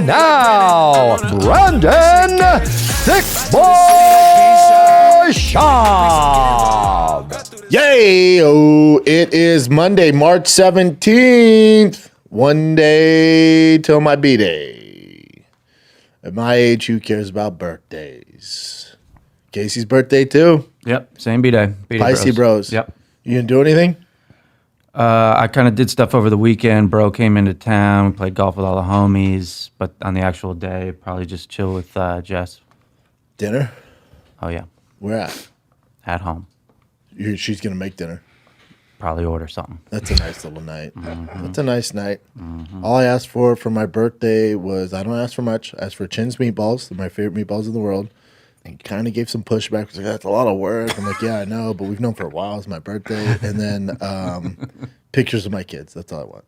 And now, Brandon Thick Boy Schaub. Yay! Oh, it is Monday, March 17th. One day till my B-Day. At my age, who cares about birthdays? Casey's birthday, too? Yep, same B-Day. Pisces Bros. Yep. You didn't do anything? I kind of did stuff over the weekend. Bro came into town. We played golf with all the homies. But on the actual day, probably just chill with Jess. Dinner? Oh, yeah. Where at? At home. She's going to make dinner. Probably order something. That's a nice little night. That's a nice night. All I asked for my birthday was, I don't ask for much. I asked for Chin's meatballs. They're my favorite meatballs in the world. And kind of gave some pushback. He's like, that's a lot of work. I'm like, yeah, I know, but we've known for a while. It's my birthday. And then pictures of my kids. That's all I want.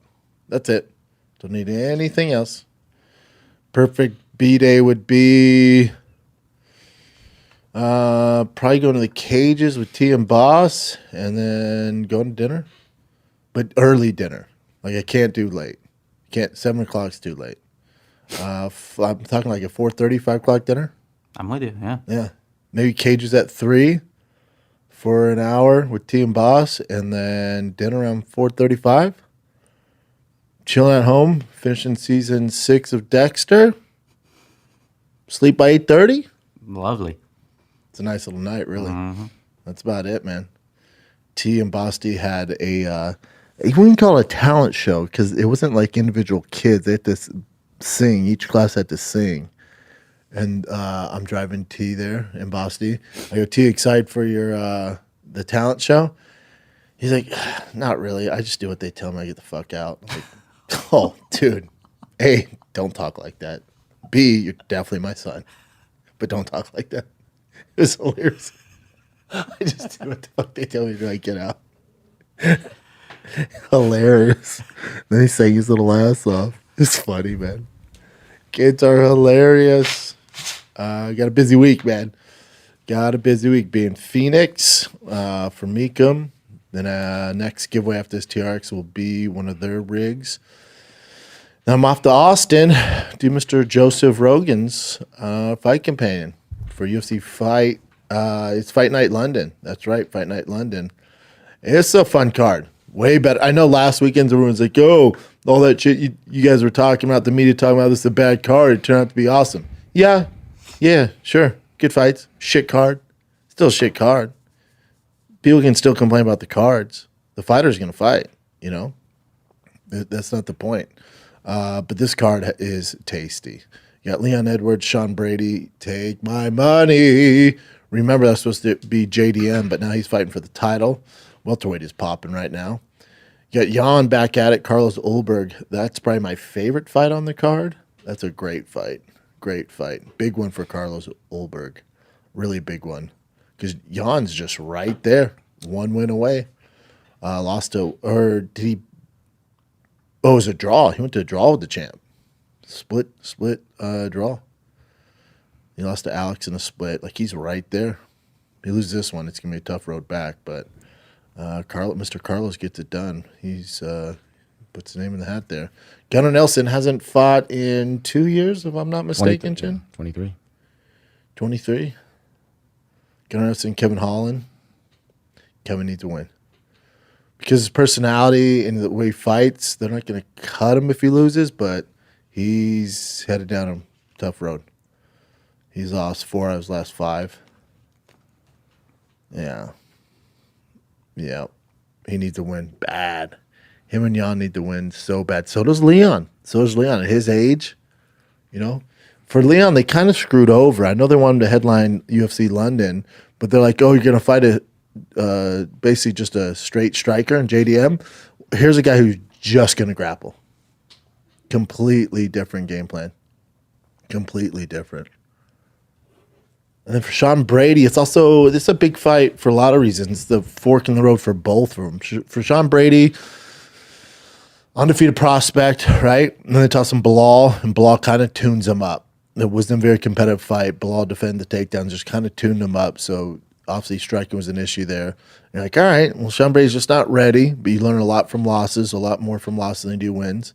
That's it. Don't need anything else. Perfect B-Day would be probably going to the cages with T and Boss and then going to dinner. But early dinner. Like, I can't do late. 7 o'clock's too late. I'm talking like a 4:30, 5 o'clock dinner. I'm with you, yeah. Yeah. Maybe cages at 3 for an hour with T and Boss, and then dinner around 4:35. Chilling at home, finishing season 6 of Dexter. Sleep by 8:30. Lovely. It's a nice little night, really. That's about it, man. T and Bosti had a, you wouldn't call it a talent show because it wasn't like individual kids. They had to sing. Each class had to sing. And I'm driving T there in Bosti. I go, T, excited for your the talent show? He's like, not really. I just do what they tell me. I get the fuck out. I'm like, oh, dude. A, don't talk like that. B, you're definitely my son. But don't talk like that. It was hilarious. I just do what the fuck they tell me to, like, get out. Hilarious. Then he sang his little ass off. It's funny, man. Kids are hilarious. Got a busy week, man. Got a busy week being Phoenix for Meekum. Then next giveaway after this TRX will be one of their rigs. Now I'm off to Austin, do Mr. Joseph Rogan's fight companion for UFC fight. It's Fight Night London. That's right, Fight Night London. It's a fun card. Way better. I know last weekend everyone's like, oh, all that shit you guys were talking about, the media talking about, this is a bad card. It turned out to be awesome. Yeah, sure. Good fights. Shit card. Still a shit card. People can still complain about the cards. The fighter's going to fight, you know? That's not the point. But this card is tasty. You got Leon Edwards, Sean Brady, take my money. Remember, that's supposed to be JDM, but now he's fighting for the title. Welterweight is popping right now. You got Jan back at it, Carlos Ulberg. That's probably my favorite fight on the card. That's a great fight. Great fight. Big one for Carlos Ulberg. Really big one. Because Jan's just right there. One win away. Lost to, or did he? Oh, it was a draw. He went to a draw with the champ. Split draw. He lost to Alex in a split. Like, he's right there. If he loses this one, it's going to be a tough road back. But Mr. Carlos gets it done. He's puts the name in the hat there. Gunnar Nelson hasn't fought in 2 years, if I'm not mistaken, Chin. 23. 23. Gunnar Nelson, Kevin Holland. Kevin needs to win. Because his personality and the way he fights, they're not going to cut him if he loses, but he's headed down a tough road. He's lost 4 out of his last 5. Yeah. Yeah. He needs to win bad. Him and Jan need to win so bad. So does Leon. At his age, you know. For Leon, they kind of screwed over. I know they wanted him to headline UFC London, but they're like, oh, you're going to fight basically just a straight striker in JDM. Here's a guy who's just going to grapple. Completely different game plan. Completely different. And then for Sean Brady, it's a big fight for a lot of reasons. The fork in the road for both of them. For Sean Brady, undefeated prospect, right? And then they toss him Bilal, and Bilal kind of tunes him up. It wasn't a very competitive fight. Bilal defended the takedowns, just kind of tuned him up. So obviously striking was an issue there. You're like, all right, well, Sean Brady's just not ready, but you learn a lot from losses, a lot more from losses than you do wins.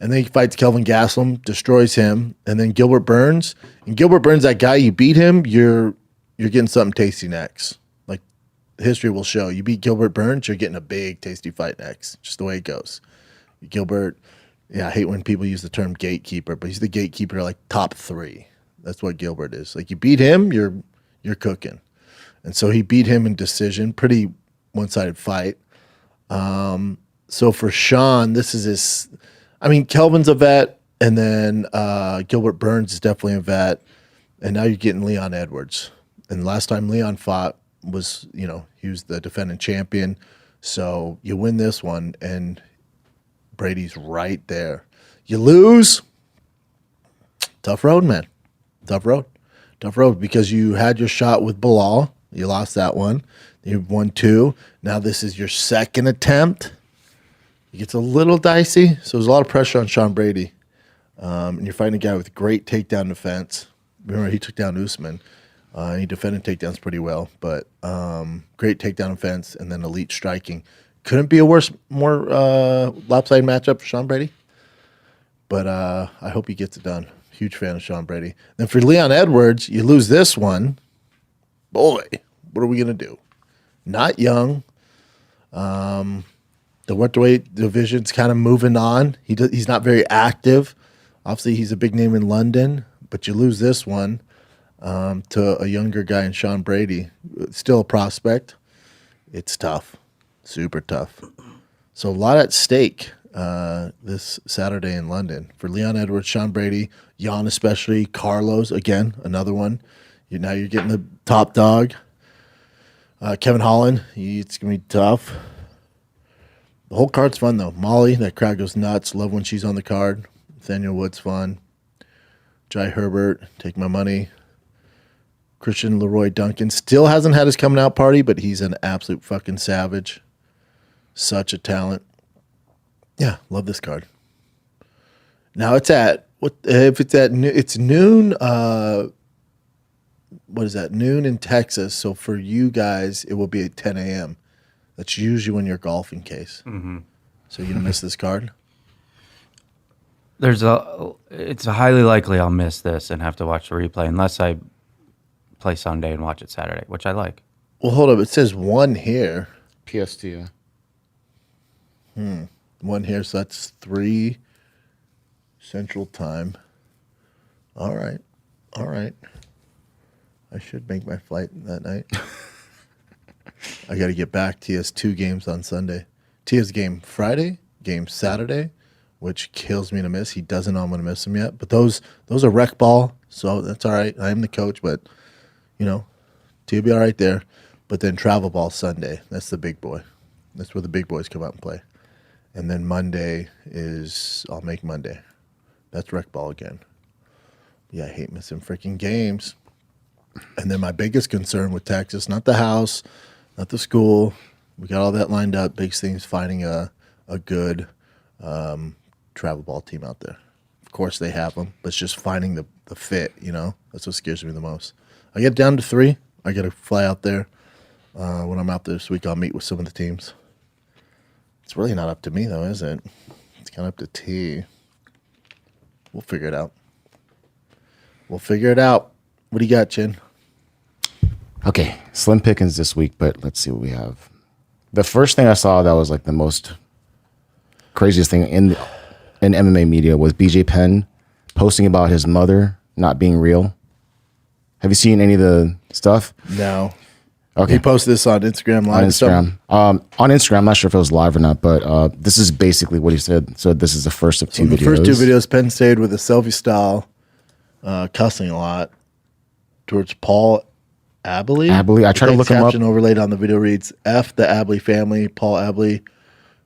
And then he fights Kelvin Gastelum, destroys him, and then Gilbert Burns. And Gilbert Burns, that guy, you beat him, you're getting something tasty next. Like history will show. You beat Gilbert Burns, you're getting a big, tasty fight next. Just the way it goes. Gilbert, I hate when people use the term gatekeeper, but he's the gatekeeper like top 3. That's what Gilbert is. Like you beat him, you're cooking. And so he beat him in decision, pretty one-sided fight. So for Sean, this is his. I mean, Kelvin's a vet, and then Gilbert Burns is definitely a vet, and now you're getting Leon Edwards. And the last time Leon fought was, he was the defending champion. So you win this one, and Brady's right there. You lose, tough road, man. Tough road because you had your shot with Bilal. You lost that one. You've won 2. Now this is your second attempt. It gets a little dicey, so there's a lot of pressure on Sean Brady. And you're fighting a guy with great takedown defense. Remember, he took down Usman. He defended takedowns pretty well, but great takedown defense and then elite striking. Couldn't be a more lopsided matchup for Sean Brady, but I hope he gets it done. Huge fan of Sean Brady. Then for Leon Edwards, you lose this one. Boy, what are we going to do? Not young. The welterweight division's kind of moving on. He's not very active. Obviously, he's a big name in London, but you lose this one to a younger guy in Sean Brady. Still a prospect. It's tough. Super tough. So a lot at stake this Saturday in London. For Leon Edwards, Sean Brady, Jan especially, Carlos, again, another one. Now you're getting the top dog. Kevin Holland, it's going to be tough. The whole card's fun, though. Molly, that crowd goes nuts. Love when she's on the card. Nathaniel Wood's fun. Jai Herbert, take my money. Christian Leroy Duncan still hasn't had his coming out party, but he's an absolute fucking savage. Such a talent. Yeah, love this card. Now it's it's noon. What is that? Noon in Texas. So for you guys, it will be at 10 a.m. That's usually when you're golfing, Case. Mm-hmm. So you're gonna miss this card. It's highly likely I'll miss this and have to watch the replay unless I play Sunday and watch it Saturday, which I like. Well, hold up. It says 1 here. PST, yeah. 1 here, so that's 3 Central Time. All right. I should make my flight that night. I got to get back. T has 2 games on Sunday. T has game Friday, game Saturday, which kills me to miss. He doesn't know I'm going to miss them yet. But those are rec ball, so that's all right. I am the coach, but, T will be all right there. But then travel ball Sunday. That's the big boy. That's where the big boys come out and play. And then Monday I'll make Monday. That's rec ball again. Yeah, I hate missing freaking games. And then my biggest concern with Texas, not the house, not the school. We got all that lined up. Biggest thing is finding a good travel ball team out there. Of course they have them, but it's just finding the fit, That's what scares me the most. I get down to 3. I got to fly out there. When I'm out there this week, I'll meet with some of the teams. It's really not up to me, though, is it? It's kind of up to T. We'll figure it out. What do you got, Chin? Okay, slim pickings this week, but let's see what we have. The first thing I saw that was like the most craziest thing in MMA media was BJ Penn posting about his mother not being real. Have you seen any of the stuff? No. Okay. He posted this on Instagram Live. On Instagram, I'm not sure if it was live or not, but this is basically what he said. So this is the first of 2 videos. The first 2 videos, Penn stayed with a selfie style, cussing a lot towards Paul Abley. I tried to look him up. Caption overlaid on the video reads, F the Abley family. Paul Abley,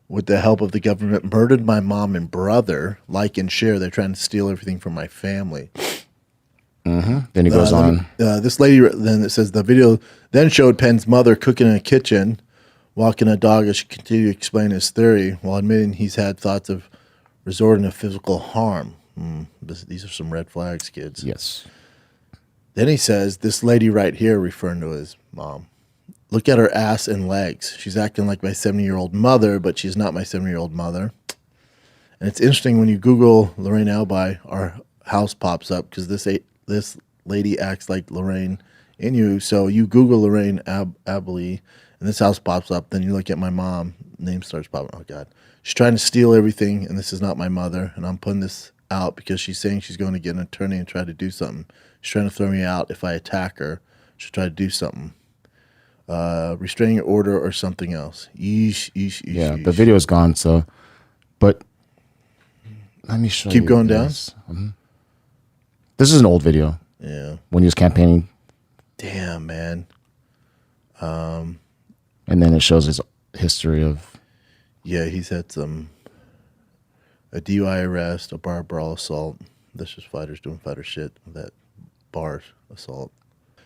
with the help of the government, murdered my mom and brother. Like and share. They're trying to steal everything from my family. Mm-hmm. Then he goes on. This lady, then it says, the video then showed Penn's mother cooking in a kitchen, walking a dog as she continued to explain his theory, while admitting he's had thoughts of resorting to physical harm. These are some red flags, kids. Yes. Then he says, this lady right here, referring to his mom, look at her ass and legs. She's acting like my 70-year-old mother, but she's not my 70-year-old mother. And it's interesting when you Google Lorraine Albi, our house pops up because this lady acts like Lorraine in you. So you Google Lorraine Abilene, and this house pops up. Then you look at my mom, name starts popping. Oh God, she's trying to steal everything, and this is not my mother. And I'm putting this out because she's saying she's going to get an attorney and try to do something. She's trying to throw me out if I attack her. She'll try to do something. Restraining order or something else. Yeesh. The video is gone. So, but let me show you. Keep going down. This is an old video. Yeah. When he was campaigning. Damn, man. And then it shows his history of. Yeah, he's had a DUI arrest, a bar brawl assault. That's just fighters doing fighter shit. That bar assault.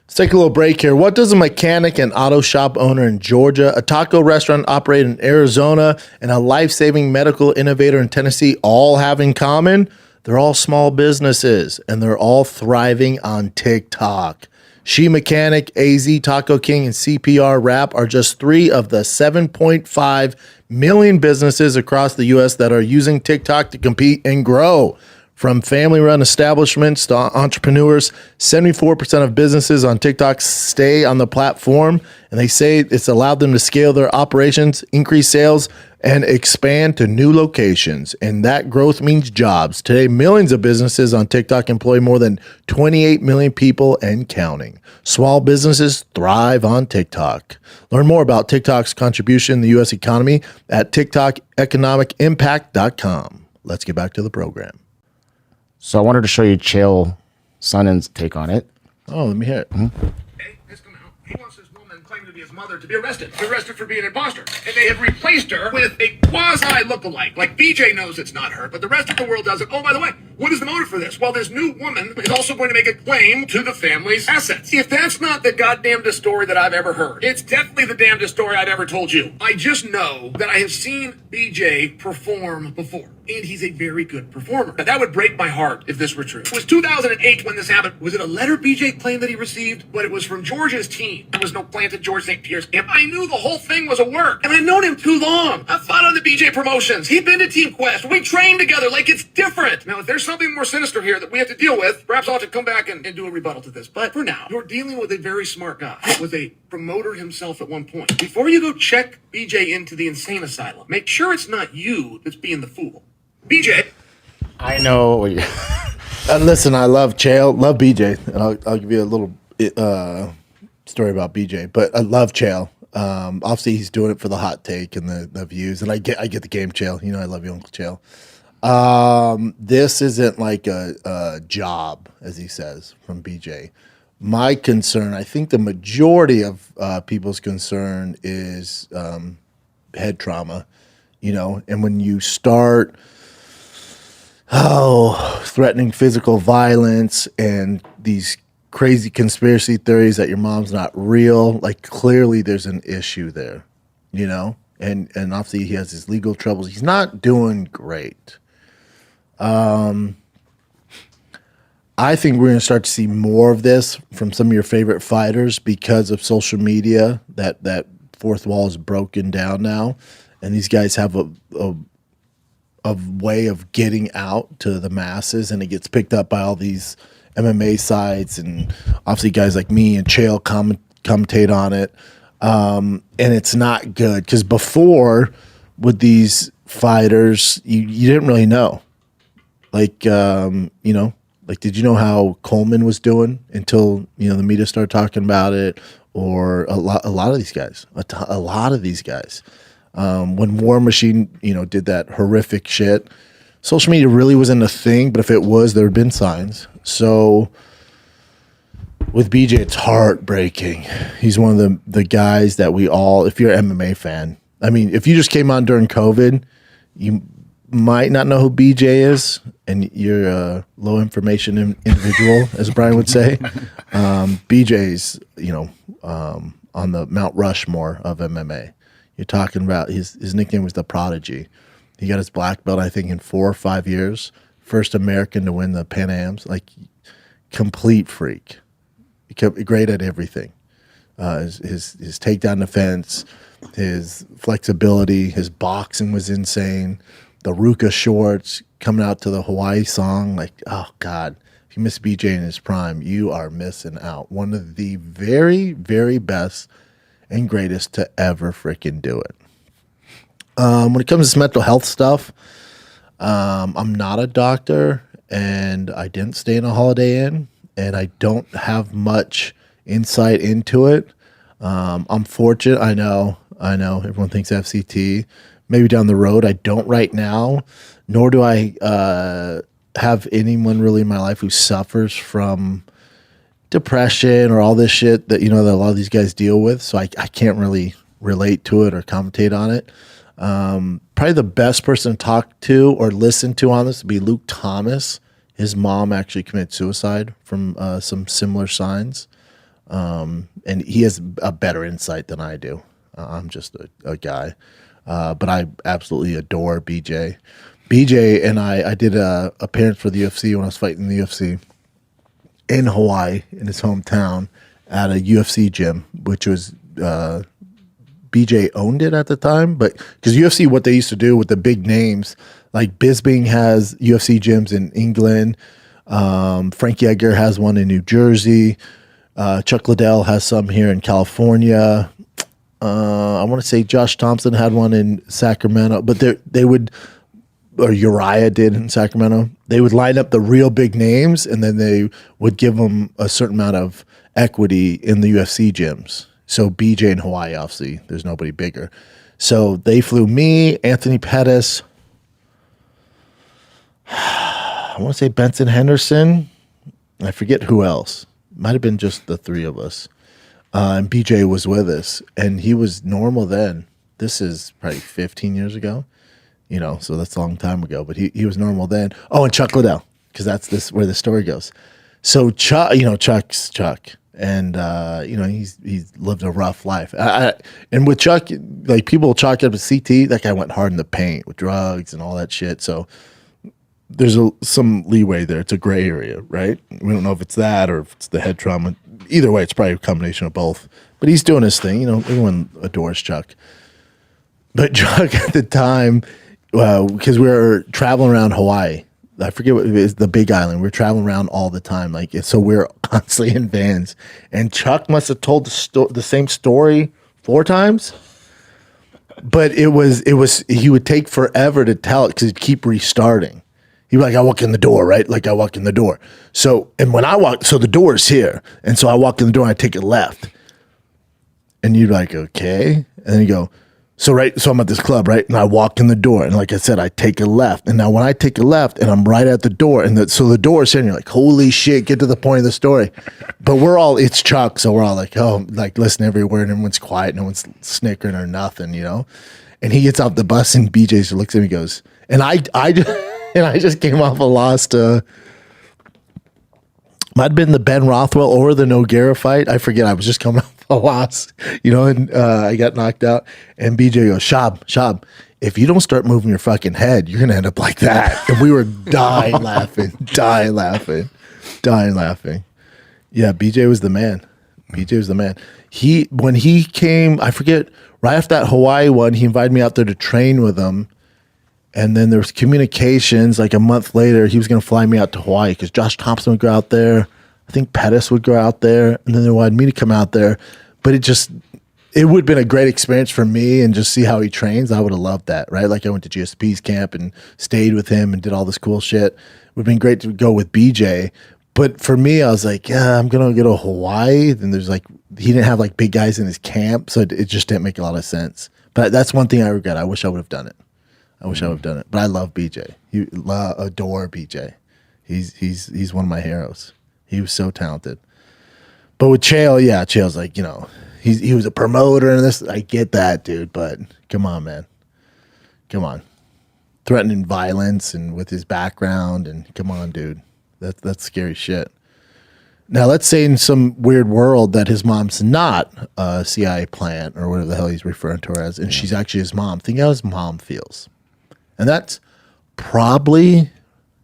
Let's take a little break here. What does a mechanic and auto shop owner in Georgia, a taco restaurant operator in Arizona, and a life-saving medical innovator in Tennessee all have in common? They're all small businesses, and they're all thriving on TikTok. She Mechanic, AZ, Taco King, and CPR Rap are just 3 of the 7.5 million businesses across the U.S. that are using TikTok to compete and grow. From family-run establishments to entrepreneurs, 74% of businesses on TikTok stay on the platform, and they say it's allowed them to scale their operations, increase sales, and expand to new locations. And that growth means jobs. Today, millions of businesses on TikTok employ more than 28 million people and counting. Small businesses thrive on TikTok. Learn more about TikTok's contribution in the U.S. economy at TikTokeconomicimpact.com. Let's get back to the program. So I wanted to show you Chael Sonnen's take on it. Oh, let me hear it. Has come out. He wants this woman claiming to be his mother to be arrested. Arrested for being an imposter. And they have replaced her with a quasi lookalike. Like BJ knows it's not her, but the rest of the world doesn't. Oh, by the way, what is the motive for this? Well, this new woman is also going to make a claim to the family's assets. If that's not the goddamnest story that I've ever heard, it's definitely the damnedest story I've ever told you. I just know that I have seen BJ perform before. And he's a very good performer. Now, that would break my heart if this were true. It was 2008 when this happened. Was it a letter BJ claimed that he received? But it was from George's team. There was no planted George St. Pierre's camp. I knew the whole thing was a work. And I've known him too long. I've fought on the BJ promotions. He'd been to Team Quest. We trained together like it's different. Now, if there's something more sinister here that we have to deal with, perhaps I'll have to come back and do a rebuttal to this. But for now, you're dealing with a very smart guy. Was a promoter himself at one point. Before you go check BJ into the insane asylum, make sure it's not you that's being the fool. BJ. I know. Listen, I love Chael, love BJ, and I'll give you a little story about BJ. But I love Chael. Obviously, he's doing it for the hot take and the views, and I get the game, Chael. You know, I love you, Uncle Chael. This isn't like a job, as he says, from BJ. My concern, I think the majority of people's concern is head trauma. You know, and when you start threatening physical violence and these crazy conspiracy theories that your mom's not real, like clearly there's an issue there, you know? And obviously he has his legal troubles. He's not doing great. I think we're going to start to see more of this from some of your favorite fighters because of social media. That fourth wall is broken down now. And these guys have a way of getting out to the masses, and it gets picked up by all these MMA sites, and obviously guys like me and Chael commentate on it. And it's not good because before with these fighters, you didn't really know. Like, you know, like, did you know how Coleman was doing until, you know, the media started talking about it, or a lot of these guys, a lot of these guys. When War Machine, you know, did that horrific shit, social media really wasn't a thing, but if it was, there had been signs. So with BJ, it's heartbreaking. He's one of the guys that we all, if you're an MMA fan, I mean, if you just came on during COVID, you might not know who BJ is, and you're a low information individual, as Brian would say. BJ's, you know, on the Mount Rushmore of MMA. You're talking about his nickname was the Prodigy. He got his black belt, I think, in 4 or 5 years. First American to win the Pan Ams. Like, complete freak. He kept great at everything. His takedown defense, his flexibility, his boxing was insane. the Ruka shorts, coming out to the Hawaii song. Like, oh God, if you miss BJ in his prime, you are missing out. One of the very, very best and greatest to ever freaking do it. When it comes to mental health stuff, I'm not a doctor, and I didn't stay in a Holiday Inn, and I don't have much insight into it. I'm fortunate. I know. Everyone thinks FCT. Maybe down the road. I don't right now, nor do I have anyone really in my life who suffers from depression or all this shit that, that a lot of these guys deal with. So I can't really relate to it or commentate on it. Probably the best person to talk to or listen to on this would be Luke Thomas. His mom actually committed suicide from some similar signs. And he has a better insight than I do. I'm just a guy. But I absolutely adore BJ. BJ and I did a appearance for the UFC when I was fighting the UFC in Hawaii, in his hometown, at a UFC gym, which was BJ owned it at the time. But because UFC, what they used to do with the big names, like Bisping has UFC gyms in England, Frankie Edgar has one in New Jersey, Chuck Liddell has some here in California. I want to say Josh Thompson had one in Sacramento, but they would, or Uriah did in Sacramento. They would line up the real big names, and then they would give them a certain amount of equity in the UFC gyms. So BJ in Hawaii, obviously, there's nobody bigger. So they flew me, Anthony Pettis, I want to say Benson Henderson. I forget who else. Might have been just the three of us. And BJ was with us, and he was normal then. This is probably 15 years ago, so that's a long time ago. But he was normal then. Oh, and Chuck Liddell, because that's where the story goes. So Chuck, Chuck's Chuck, and he's lived a rough life. And with Chuck, like people chalk up to CT. That guy went hard in the paint with drugs and all that shit. So there's some leeway there. It's a gray area, right? We don't know if it's that or if it's the head trauma. Either way, it's probably a combination of both. But he's doing his thing. Everyone adores Chuck. But Chuck at the time, because we were traveling around Hawaii. I forget what it is, the Big Island. We were traveling around all the time. So we were constantly in vans. And Chuck must have told the same story 4 times. But it was he would take forever to tell it because he'd keep restarting. He'd be like, I walk in the door, right? Like I walk in the door. So, and when I walk, so the door is here. And so I walk in the door and I take it left. And you're like, okay. And then you go, so I'm at this club, right? And I walk in the door. And like I said, I take a left. And now when I take a left and I'm right at the door, and so the door is here, and you're like, holy shit, get to the point of the story. But it's Chuck. So we're all like, oh, like listen every word. And everyone's quiet. No one's snickering or nothing, And he gets off the bus and BJ just looks at me and goes, and I just came off a loss to, might have been the Ben Rothwell or the Nogueira fight. I forget. I was just coming off a loss, and I got knocked out. And BJ goes, Schaub, if you don't start moving your fucking head, you're going to end up like that. And we were dying laughing. Yeah, BJ was the man. When he came, I forget, right after that Hawaii one, he invited me out there to train with him. And then there was communications. Like a month later, he was going to fly me out to Hawaii because Josh Thompson would go out there. I think Pettis would go out there. And then they wanted me to come out there. But it would have been a great experience for me and just see how he trains. I would have loved that, right? Like I went to GSP's camp and stayed with him and did all this cool shit. It would have been great to go with BJ. But for me, I was like, yeah, I'm going to go to Hawaii. Then there's he didn't have big guys in his camp. So it just didn't make a lot of sense. But that's one thing I regret. I wish I would have done it. But I love BJ. Adore BJ. He's one of my heroes. He was so talented. But with Chael, Chael's like, he was a promoter and this. I get that, dude. But come on, man. Come on. Threatening violence and with his background and come on, dude. That's scary shit. Now, let's say in some weird world that his mom's not a CIA plant or whatever the hell he's referring to her as, and she's actually his mom. Think how his mom feels. And that's probably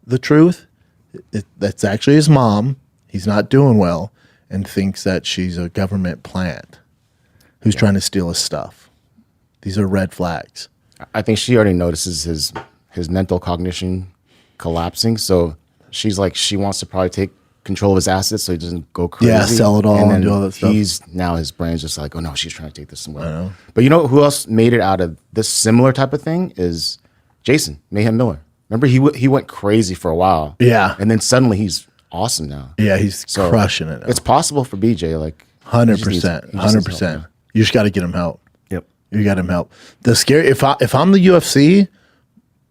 the truth. That's actually his mom. He's not doing well and thinks that she's a government plant who's trying to steal his stuff. These are red flags. I think she already notices his mental cognition collapsing. So she's like, she wants to probably take control of his assets so he doesn't go crazy. Yeah, sell it all and then do all that stuff. His brain's just like, oh no, she's trying to take this somewhere. But you know who else made it out of this similar type of thing is Jason Mayhem Miller. Remember, he went crazy for a while. Yeah. And then suddenly he's awesome now. Yeah, he's crushing it now. It's possible for BJ, like 100%. 100%. You just got to get him help. Yep. You got him help. The scary, if I'm the UFC,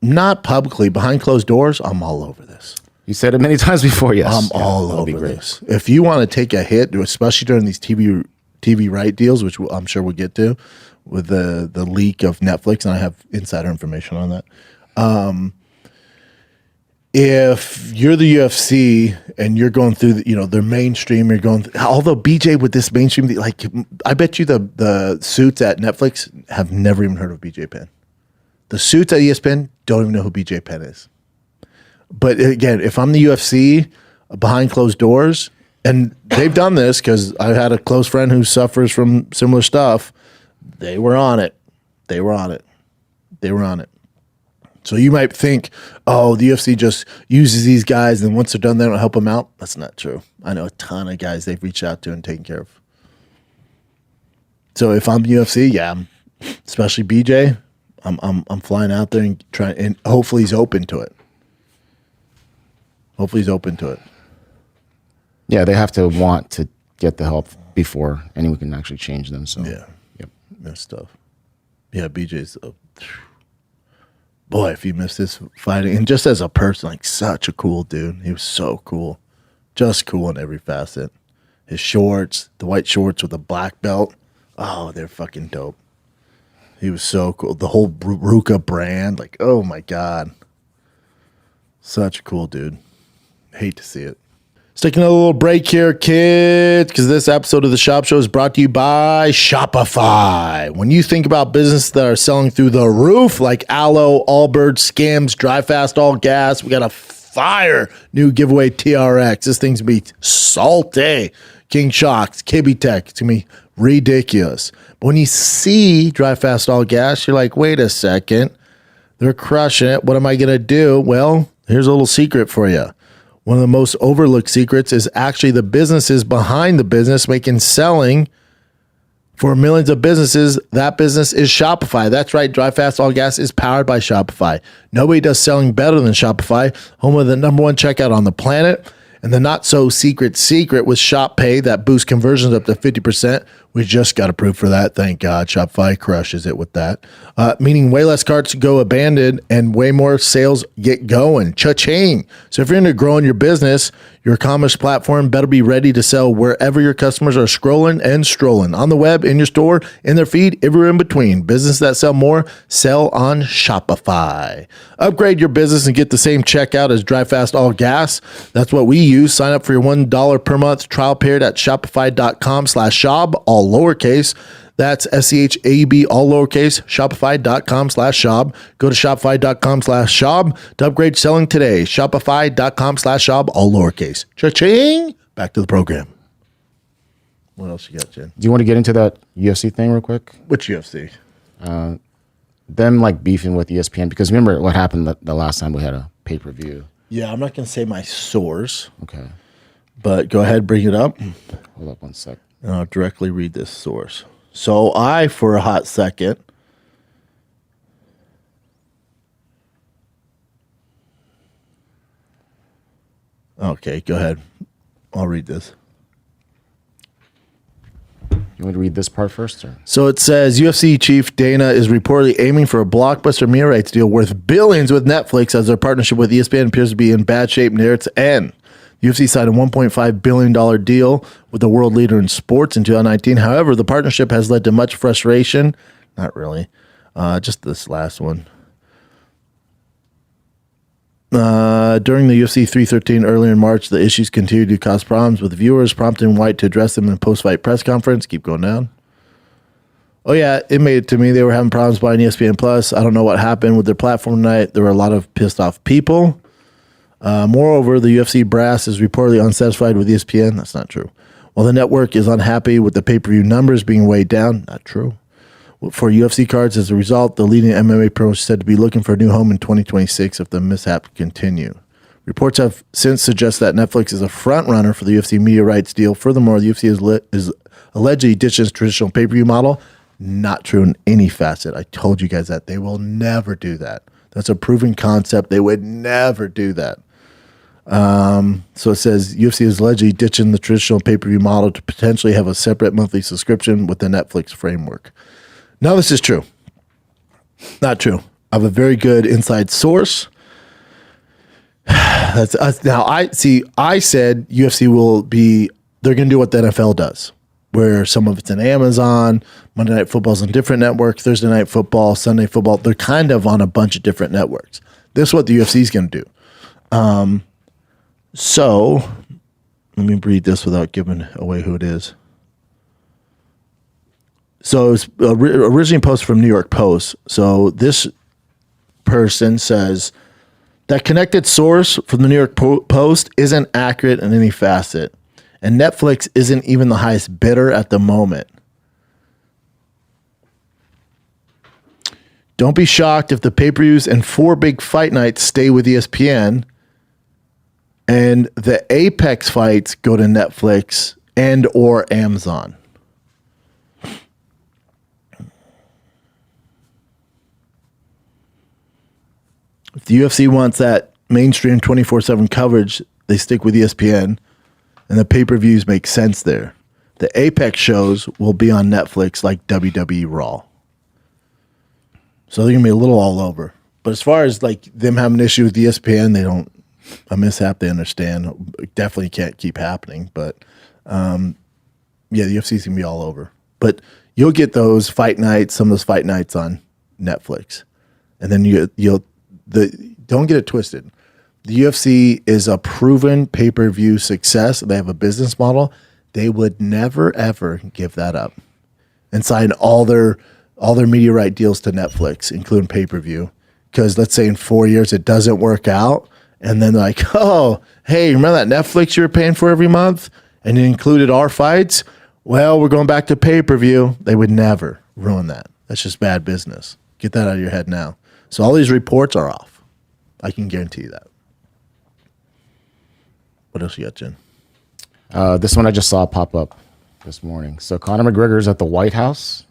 not publicly, behind closed doors, I'm all over this. You said it many times before, yes. I'm all over this. If you want to take a hit, especially during these TV right deals, which I'm sure we'll get to, with the leak of Netflix, and I have insider information on that. If you're the UFC and you're going through, their mainstream, although BJ with this mainstream, like I bet you the suits at Netflix have never even heard of BJ Penn. The suits at ESPN don't even know who BJ Penn is. But again, if I'm the UFC behind closed doors, and they've done this because I had a close friend who suffers from similar stuff, they were on it. They were on it. They were on it. So you might think, oh, the UFC just uses these guys, and once they're done, they don't help them out. That's not true. I know a ton of guys they've reached out to and taken care of. So if I'm the UFC, yeah, especially BJ, I'm flying out there and trying, and hopefully he's open to it. Hopefully he's open to it. Yeah, they have to want to get the help before anyone can actually change them. So Yeah. Yep. That's tough. Yeah, BJ's boy, if he missed this fighting, and just as a person, like such a cool dude. He was so cool. Just cool in every facet. His shorts, the white shorts with the black belt. Oh, they're fucking dope. He was so cool. The whole Ruka brand, like, oh my God. Such a cool dude. Hate to see it. Let's take another little break here, kids, because this episode of the Schaub Show is brought to you by Shopify. When you think about businesses that are selling through the roof, like Allo, Allbirds, Skims, Drive Fast, All Gas, we got a fire new giveaway TRX. This thing's going to be salty. King Shocks, KB Tech, it's going to be ridiculous. But when you see Drive Fast, All Gas, you're like, wait a second. They're crushing it. What am I going to do? Well, here's a little secret for you. One of the most overlooked secrets is actually the businesses behind the business making selling for millions of businesses. That business is Shopify. That's right. Drive Fast All Gas is powered by Shopify. Nobody does selling better than Shopify, home of the #1 checkout on the planet. And the not so secret with Shop Pay that boosts conversions up to 50%. We just got approved for that. Thank God. Shopify crushes it with that. Meaning way less carts go abandoned and way more sales get going. Cha-ching. So if you're into growing your business, your commerce platform better be ready to sell wherever your customers are scrolling and strolling. On the web, in your store, in their feed, everywhere in between. Businesses that sell more, sell on Shopify. Upgrade your business and get the same checkout as Drive Fast All Gas. That's what we use. Sign up for your $1 per month trial period at shopify.com/Schaub, all lowercase. That's SCHAB, all lowercase, shopify.com/Schaub. Go to shopify.com/Schaub to upgrade selling today. Shopify.com/Schaub, all lowercase. Cha-ching! Back to the program. What else you got, Jen? Do you want to get into that UFC thing real quick? Which UFC? Them like beefing with ESPN, because remember what happened the last time we had a pay-per-view. Yeah, I'm not going to say my source, Okay. but go ahead, bring it up. Hold up one sec. And I'll directly read this source. So for a hot second, okay, go ahead. I'll read this. You want to read this part first? Or? So it says UFC chief Dana is reportedly aiming for a blockbuster media rights deal worth billions with Netflix as their partnership with ESPN appears to be in bad shape near its end. UFC signed a $1.5 billion deal with the world leader in sports in 2019. However, the partnership has led to much frustration. Not really. Just this last one. During the UFC 313 earlier in March, the issues continued to cause problems with viewers, prompting White to address them in a post-fight press conference. Keep going down. Oh, yeah, it made it to me. They were having problems buying ESPN Plus. I don't know what happened with their platform tonight. There were a lot of pissed off people. Moreover, the UFC brass is reportedly unsatisfied with ESPN. That's not true. While the network is unhappy with the pay-per-view numbers being weighed down, not true. for UFC cards. As a result, the leading MMA pro is said to be looking for a new home in 2026 if the mishap continue. Reports have since suggested that Netflix is a front runner for the UFC media rights deal. Furthermore, the UFC is allegedly ditching its traditional pay-per-view model. Not true in any facet. I told you guys that. They will never do that. That's a proven concept. They would never do that. So it says UFC is allegedly ditching the traditional pay-per-view model to potentially have a separate monthly subscription with the Netflix framework. Now this is true. Not true. I have a very good inside source. That's us. Now I said UFC will be, they're going to do what the NFL does, where some of it's in Amazon, Monday Night Football's on different networks, Thursday Night Football, Sunday Football. They're kind of on a bunch of different networks. This is what the UFC is going to do. So let me read this without giving away who it is. So it was originally posted from New York Post. So this person says that connected source from the New York Post isn't accurate in any facet, and Netflix isn't even the highest bidder at the moment. Don't be shocked if the pay-per-views and 4 big fight nights stay with ESPN and the Apex fights go to Netflix and or Amazon. If the UFC wants that mainstream 24/7 coverage, they stick with ESPN, and the pay-per-views make sense there. The Apex shows will be on Netflix like WWE Raw. So they're going to be a little all over. But as far as like them having an issue with ESPN, they don't, a mishap they understand. Definitely can't keep happening. But yeah, the UFC's going to be all over. But you'll get those fight nights, some of those fight nights on Netflix. And then don't get it twisted. The UFC is a proven pay-per-view success. They have a business model. They would never, ever give that up and sign all their media right deals to Netflix, including pay-per-view. Because let's say in 4 years it doesn't work out, and then they're like, oh, hey, remember that Netflix you were paying for every month? And it included our fights? Well, we're going back to pay-per-view. They would never ruin that. That's just bad business. Get that out of your head now. So all these reports are off. I can guarantee you that. What else you got, Jen? This one I just saw pop up this morning. So Conor McGregor's at the White House.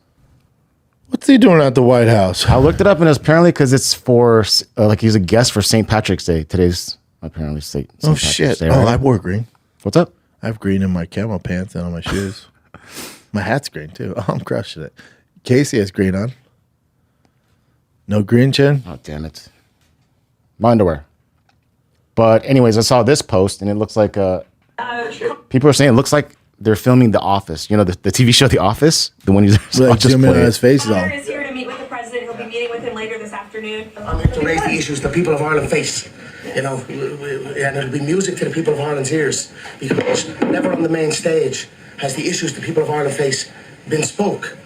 What's he doing at the White House? I looked it up, and it's apparently because it's for like he's a guest for St. Patrick's Day. Today's apparently St. Oh Patrick's shit! Day, right? Oh, I wore green. What's up? I have green in my camo pants and on my shoes. My hat's green too. Oh, I'm crushing it. Casey has green on. No green, Jen? Oh, damn it. My underwear. But anyways, I saw this post, and it looks like people are saying it looks like they're filming The Office. You know, the TV show The Office? The one you just Like zoom in on his face is all. Connor is here to meet with the president. He'll be meeting with him later this afternoon. I'm here to raise the issues the people of Ireland face. You know, and it'll be music to the people of Ireland's ears, because never on the main stage has the issues the people of Ireland face been spoke.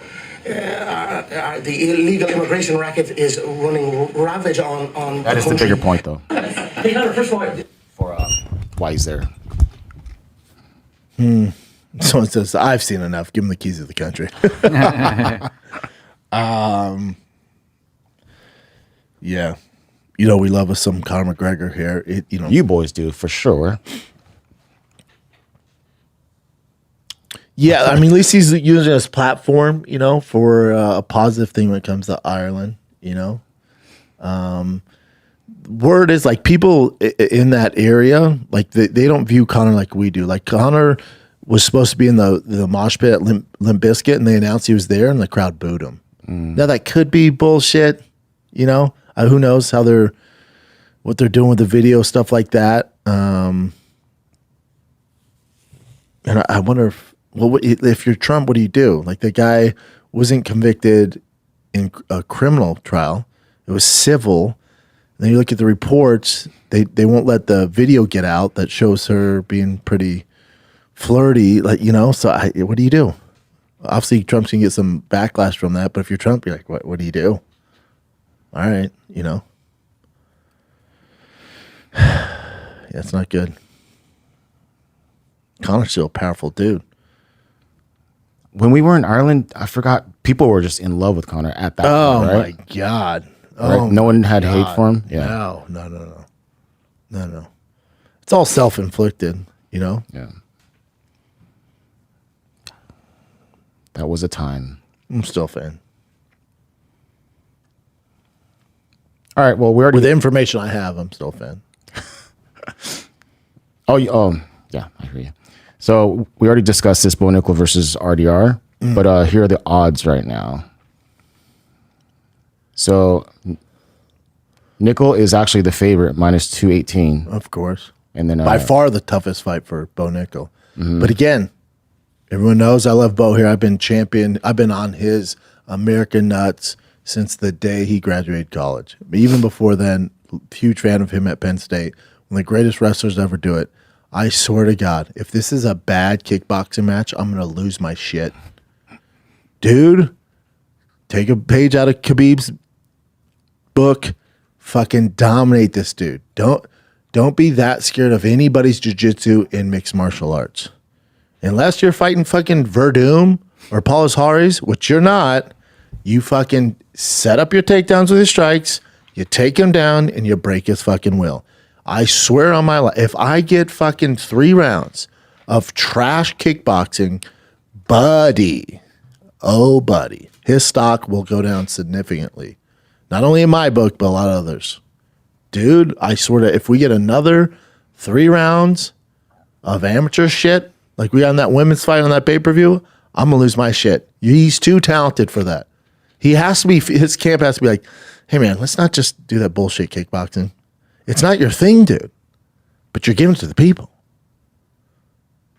The illegal immigration racket is running ravage on That is the bigger point, though, Hey, Connor, first of all, for why he's there. Someone says, I've seen enough. Give him the keys of the country. Yeah. You know, we love us some Conor McGregor here. You boys do, for sure. Yeah, I mean, at least he's using his platform, you know, for a positive thing when it comes to Ireland, you know. Word is, like, people in that area, like, they don't view Conor like we do. Like, Conor was supposed to be in the mosh pit at Limp Bizkit, and they announced he was there, and the crowd booed him. Now, that could be bullshit, you know. Who knows what they're doing with the video, stuff like that. And I wonder if you're Trump, what do you do? Like, the guy wasn't convicted in a criminal trial; it was civil. And then you look at the reports; they won't let the video get out that shows her being pretty flirty, like, you know. So what do you do? Obviously, Trump's gonna get some backlash from that. But if you're Trump, you're like, what do you do? All right, you know. Yeah, it's not good. Conor's still a powerful dude. when we were in Ireland, I forgot people were just in love with Conor at that point, right? My God. Right? Oh, No one had God. hate for him. Yeah. No. It's all self-inflicted, you know? Yeah. That was a time. I'm still a fan. All right. Well, we already. With the information I have, I'm still a fan. Yeah, I hear you. So we already discussed this Bo Nickel versus RDR, but here are the odds right now. So Nickel is actually the favorite, minus 218. Of course. And then By far the toughest fight for Bo Nickel. But again, everyone knows I love Bo here. I've been on his American nuts since the day he graduated college. Even before then, huge fan of him at Penn State. One of the greatest wrestlers to ever do it. I swear to God, if this is a bad kickboxing match, I'm going to lose my shit. Dude, take a page out of Khabib's book. Fucking dominate this dude. Don't be that scared of anybody's jiu-jitsu in mixed martial arts. Unless you're fighting fucking Verdum or Paulus Harris, which you're not, you fucking set up your takedowns with your strikes, you take him down, and you break his fucking will. I swear on my life, if I get fucking 3 rounds of trash kickboxing, buddy, his stock will go down significantly. Not only in my book, but a lot of others. Dude, I swear to, if we get another 3 rounds of amateur shit, like we got in that women's fight on that pay-per-view, I'm going to lose my shit. He's too talented for that. He has to be, his camp has to be like, hey man, let's not just do that bullshit kickboxing. It's not your thing, dude, but you're giving it to the people.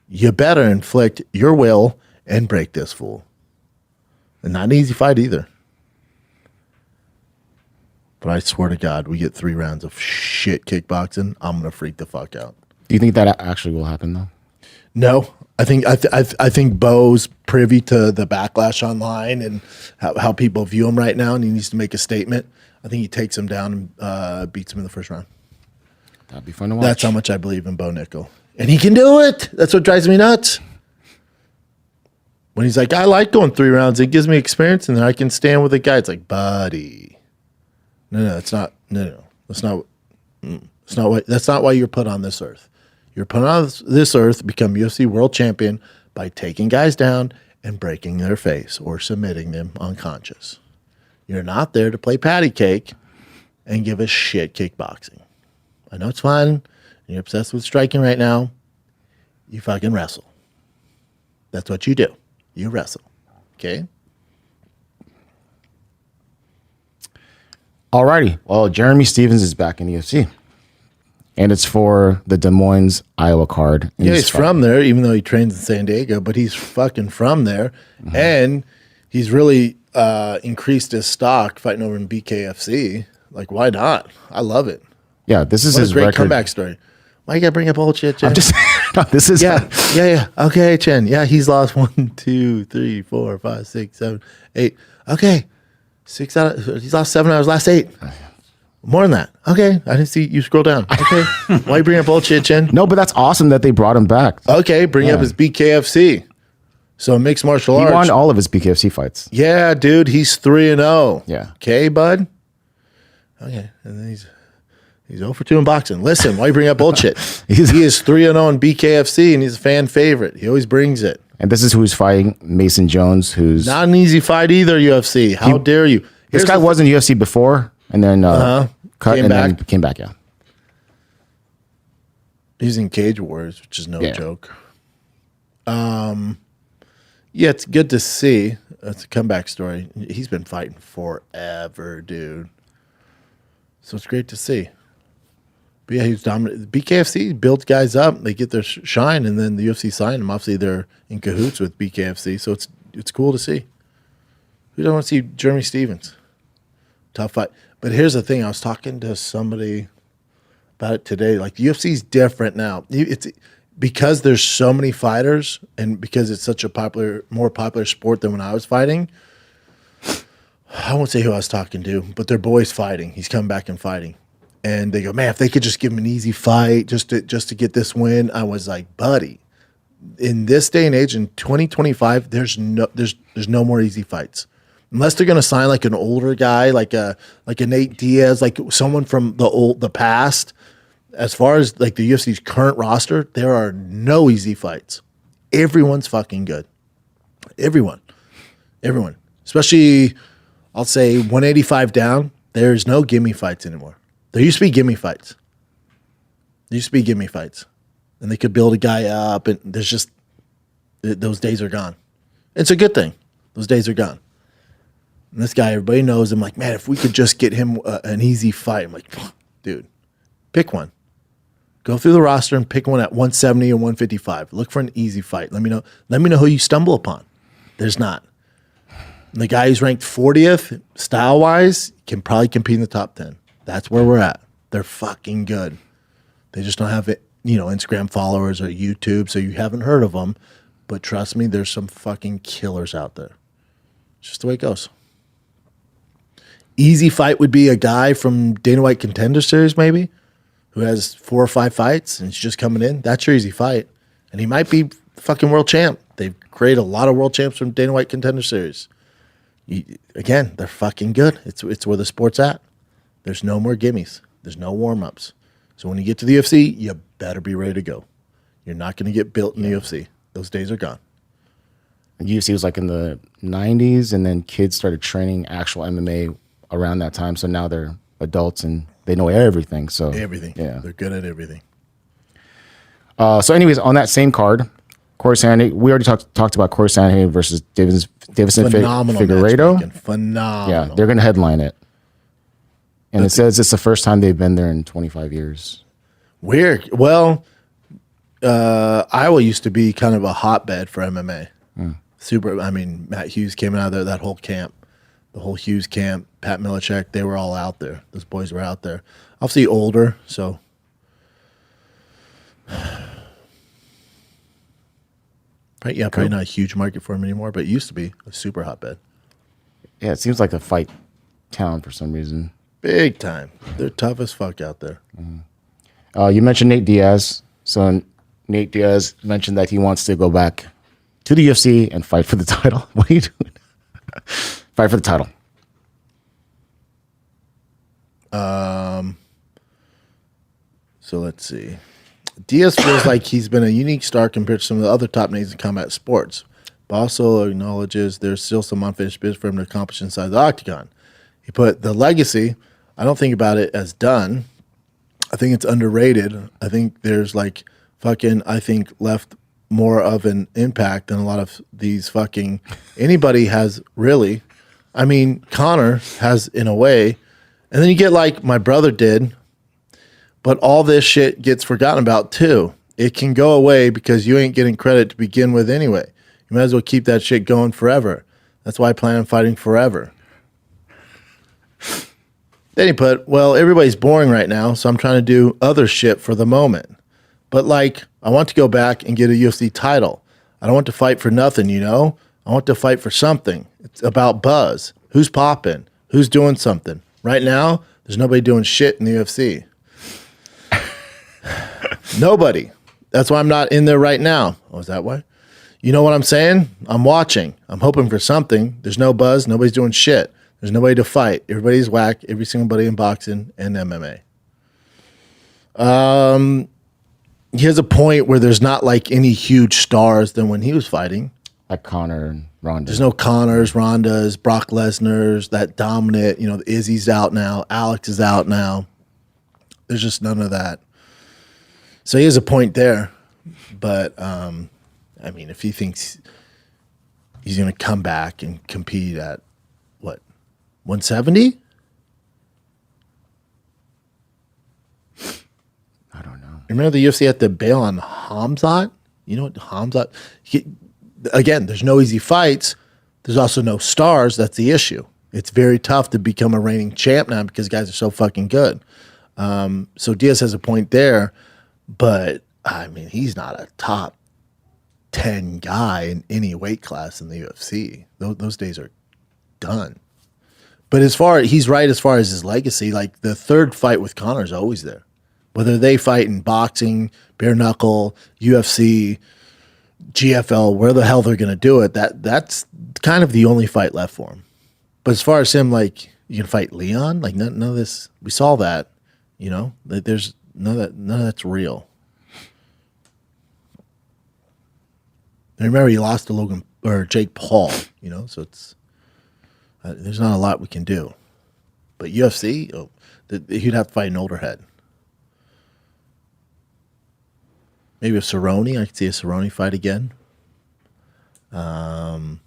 You better inflict your will and break this fool. And not an easy fight either. But I swear to God, we get 3 rounds of shit kickboxing, I'm gonna freak the fuck out. Do you think that actually will happen though? No, I think Bo's privy to the backlash online and how people view him right now, and he needs to make a statement. I think he takes him down and beats him in the first round. That'd be fun to watch. That's how much I believe in Bo Nickel. And he can do it. That's what drives me nuts. When he's like, I like going 3 rounds. It gives me experience, and then I can stand with a guy. It's like, buddy. No, it's not. No. That's not why you're put on this earth. You're put on this earth to become UFC world champion by taking guys down and breaking their face or submitting them unconscious. You're not there to play patty cake and give a shit kickboxing. I know it's fun, and you're obsessed with striking right now. You fucking wrestle. That's what you do. You wrestle. Okay? Alrighty. Well, Jeremy Stevens is back in the UFC. And it's for the Des Moines, Iowa card. Yeah, he's from there, even though he trains in San Diego, but he's fucking from there. Mm-hmm. And he's really increased his stock fighting over in BKFC. Like, why not? I love it. Yeah, this is his great record. Comeback story. Why you gotta bring up old shit, Chen? I'm just, no, this is yeah. Okay, Chen. Yeah, he's lost 1, 2, 3, 4, 5, 6, 7, 8. Okay, he's lost 7 out of his last 8. More than that. Okay, I didn't see you scroll down. Okay, why you bring up old shit, Chen? No, but that's awesome that they brought him back. Okay, bring up his BKFC. So mixed martial arts. He won all of his BKFC fights. Yeah, dude, he's 3-0. Yeah. Okay, bud. Okay, and then he's 0 for 2 in boxing. Listen, why you bring up bullshit? He is 3-0 in BKFC, and he's a fan favorite. He always brings it. And this is who's fighting Mason Jones, who's not an easy fight either. UFC. How dare you? This guy was in UFC before, and then cut then came back. Yeah, he's in Cage Wars, which is no joke. Yeah, it's good to see. It's a comeback story. He's been fighting forever, dude. So it's great to see. But yeah, he's dominant. BKFC builds guys up. They get their shine, and then the UFC sign them. Obviously, they're in cahoots with BKFC, so it's cool to see. Who don't want to see Jeremy Stevens? Tough fight. But here's the thing. I was talking to somebody about it today. Like, the UFC's different now. It's because there's so many fighters, and because it's such a more popular sport than when I was fighting. I won't say who I was talking to, but their boy's fighting. He's coming back and fighting. And they go, man, if they could just give him an easy fight just to get this win. I was like, buddy, in this day and age in 2025, there's no more easy fights. Unless they're going to sign like an older guy, like a Nate Diaz, like someone from the past. As far as like the UFC's current roster, there are no easy fights. Everyone's fucking good. Everyone. Especially, I'll say 185 down. There's no gimme fights anymore. There used to be gimme fights. And they could build a guy up, and there's just those days are gone. It's a good thing. Those days are gone. And this guy, everybody knows. I'm like, man, if we could just get him an easy fight. I'm like, dude, pick one. Go through the roster and pick one at 170 or 155. Look for an easy fight. Let me know. Let me know who you stumble upon. There's not. And the guy who's ranked 40th, style-wise, can probably compete in the top 10. That's where we're at. They're fucking good. They just don't have it, Instagram followers or YouTube, so you haven't heard of them. But trust me, there's some fucking killers out there. It's just the way it goes. Easy fight would be a guy from Dana White Contender Series, maybe, who has 4 or 5 fights and he's just coming in. That's your easy fight. And he might be fucking world champ. They've created a lot of world champs from Dana White Contender Series. Again, they're fucking good. It's where the sport's at. There's no more gimmies. There's no warm-ups. So when you get to the UFC, you better be ready to go. You're not going to get built in the UFC. Those days are gone. And UFC was like in the 90s, and then kids started training actual MMA around that time. So now they're adults and they know everything. So everything. Yeah, they're good at everything. So, anyways, on that same card, Corey Sandhagen. We already talked about Corey Sandhagen versus Davison Figueiredo. Phenomenal. Yeah, they're going to headline it, and it says it's the first time they've been there in 25 years. Weird. Well, Iowa used to be kind of a hotbed for MMA. Super. I mean, Matt Hughes came out of there. That whole camp, the whole Hughes camp, Pat Milicic, they were all out there. Those boys were out there. Obviously older, so. Probably not a huge market for him anymore, but it used to be a super hotbed. Yeah, it seems like a fight town for some reason. Big time. They're tough as fuck out there. You mentioned Nate Diaz. So Nate Diaz mentioned that he wants to go back to the UFC and fight for the title. What are you doing? Fight for the title. So let's see. Diaz feels like he's been a unique star compared to some of the other top names in combat sports, but also acknowledges there's still some unfinished business for him to accomplish inside the octagon. He put the legacy, I don't think about it as done. I think it's underrated. I think there's left more of an impact than a lot of these fucking anybody has really. I mean, Conor has in a way, and then you get like my brother did. But all this shit gets forgotten about too. It can go away because you ain't getting credit to begin with anyway. You might as well keep that shit going forever. That's why I plan on fighting forever. Then he put, well, everybody's boring right now, so I'm trying to do other shit for the moment. But I want to go back and get a UFC title. I don't want to fight for nothing, I want to fight for something. It's about buzz. Who's popping? Who's doing something? Right now, there's nobody doing shit in the UFC. Nobody. That's why I'm not in there right now. Oh, is that why? You know what I'm saying? I'm watching. I'm hoping for something. There's no buzz. Nobody's doing shit. There's nobody to fight. Everybody's whack. Every single buddy in boxing and MMA. He has a point where there's not like any huge stars than when he was fighting. Like Conor and Ronda. There's no Conors, Rondas, Brock Lesnar's, that dominant, Izzy's out now. Alex is out now. There's just none of that. So he has a point there, but if he thinks he's going to come back and compete at 170? I don't know. Remember the UFC had to bail on Hamzat? You know what Hamzat? Again, there's no easy fights. There's also no stars. That's the issue. It's very tough to become a reigning champ now because guys are so fucking good. So Diaz has a point there. But, he's not a top 10 guy in any weight class in the UFC. Those days are done. But he's right as far as his legacy. Like, the third fight with Conor is always there. Whether they fight in boxing, bare knuckle, UFC, GFL, where the hell they're going to do it, that's kind of the only fight left for him. But as far as him, like, you can fight Leon, like none of this, we saw that, you know, there's none of that's real. And remember, he lost to Logan or Jake Paul, you know, so it's there's not a lot we can do. But UFC, he'd have to fight an older head. Maybe a Cerrone. I could see a Cerrone fight again. And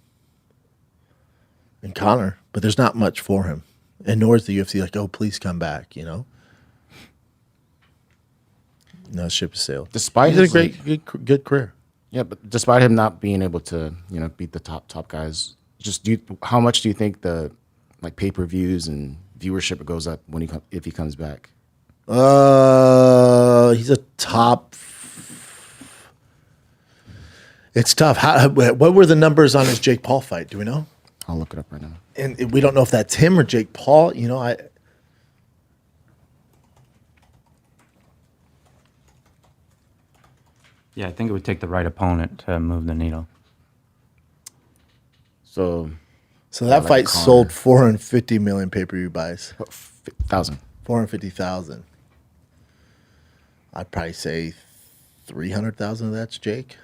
Conor. But there's not much for him. And nor is the UFC like, oh, please come back, you know? No, ship has sailed. Despite He's had a his, good career. Yeah, but despite him not being able to, you know, beat the top guys, just how much do you think the like pay-per-views and viewership goes up when if he comes back? He's a top. It's tough. What were the numbers on his Jake Paul fight? Do we know? I'll look it up right now. And we don't know if that's him or Jake Paul. You know, Yeah, I think it would take the right opponent to move the needle. So that fight Conor. sold 450 million pay-per-view buys. 1,000. 450,000. I'd probably say 300,000 of that's Jake.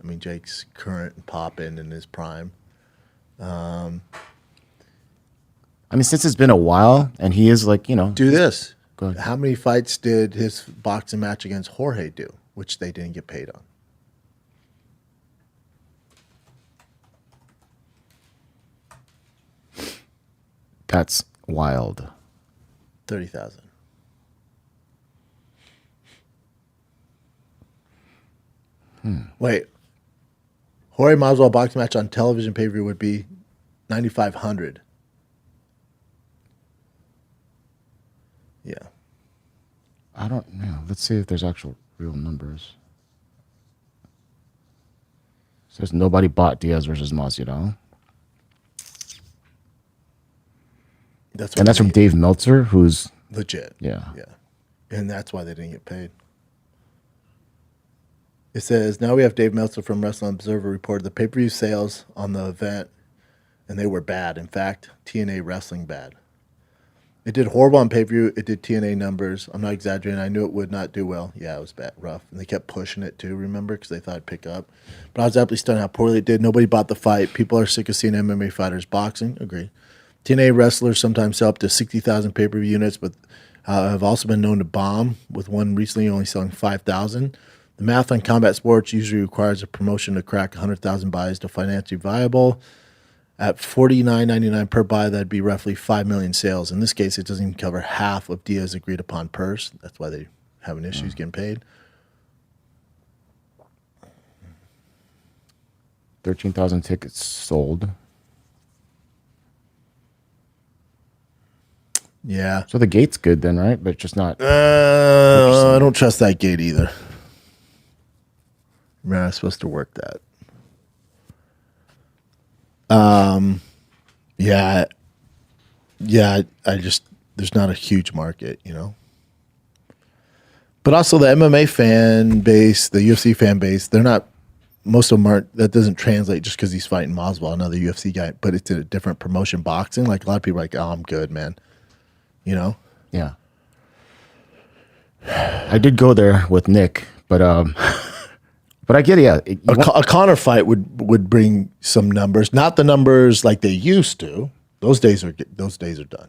I mean, Jake's current and popping in his prime. I mean, since it's been a while, and he is like, you know. Do this. Go ahead. How many fights did his boxing match against Jorge do, which they didn't get paid on? That's wild. 30,000. Wait. Jorge Masvidal boxing match on television pay-per-view would be 9,500. Yeah. I don't know. Let's see if there's actual real numbers. Says nobody bought Diaz versus Masvidal. That's from Dave Meltzer, who's legit. Yeah. And that's why they didn't get paid. It says, now we have Dave Meltzer from Wrestling Observer reported the pay-per-view sales on the event, and they were bad. In fact, TNA Wrestling bad. It did horrible on pay-per-view. It did TNA numbers. I'm not exaggerating. I knew it would not do well. Yeah, it was bad, rough. And they kept pushing it too, remember, because they thought it'd pick up. But I was absolutely stunned how poorly it did. Nobody bought the fight. People are sick of seeing MMA fighters boxing. Agree. TNA wrestlers sometimes sell up to 60,000 pay-per-view units, but have also been known to bomb, with one recently only selling 5,000. The math on combat sports usually requires a promotion to crack 100,000 buys to financially viable. At $49.99 per buy, that'd be roughly 5 million sales. In this case, it doesn't even cover half of Diaz's agreed upon purse. That's why they having issues getting paid. 13,000 tickets sold. Yeah. So the gate's good then, right? But just not. I don't trust that gate either. Man, I'm supposed to work that. I just, there's not a huge market, you know. But also the MMA fan base, the UFC fan base, they're not, most of them aren't, that doesn't translate just because he's fighting Masvidal, another UFC guy, but it's a different promotion boxing. Like a lot of people are like, oh, I'm good, man. You know? Yeah. I did go there with Nick, but I get it. Yeah, A Conor fight would bring some numbers, not the numbers like they used to. Those days are done.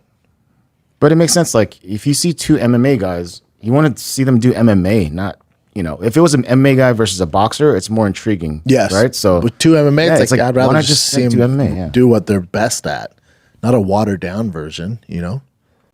but it makes sense. Like if you see two MMA guys, you want to see them do MMA, not if it was an MMA guy versus a boxer, it's more intriguing. Yes, right. So with two MMA, yeah, it's like I'd why rather not just see do them MMA, yeah. do what they're best at, not a watered down version. You know.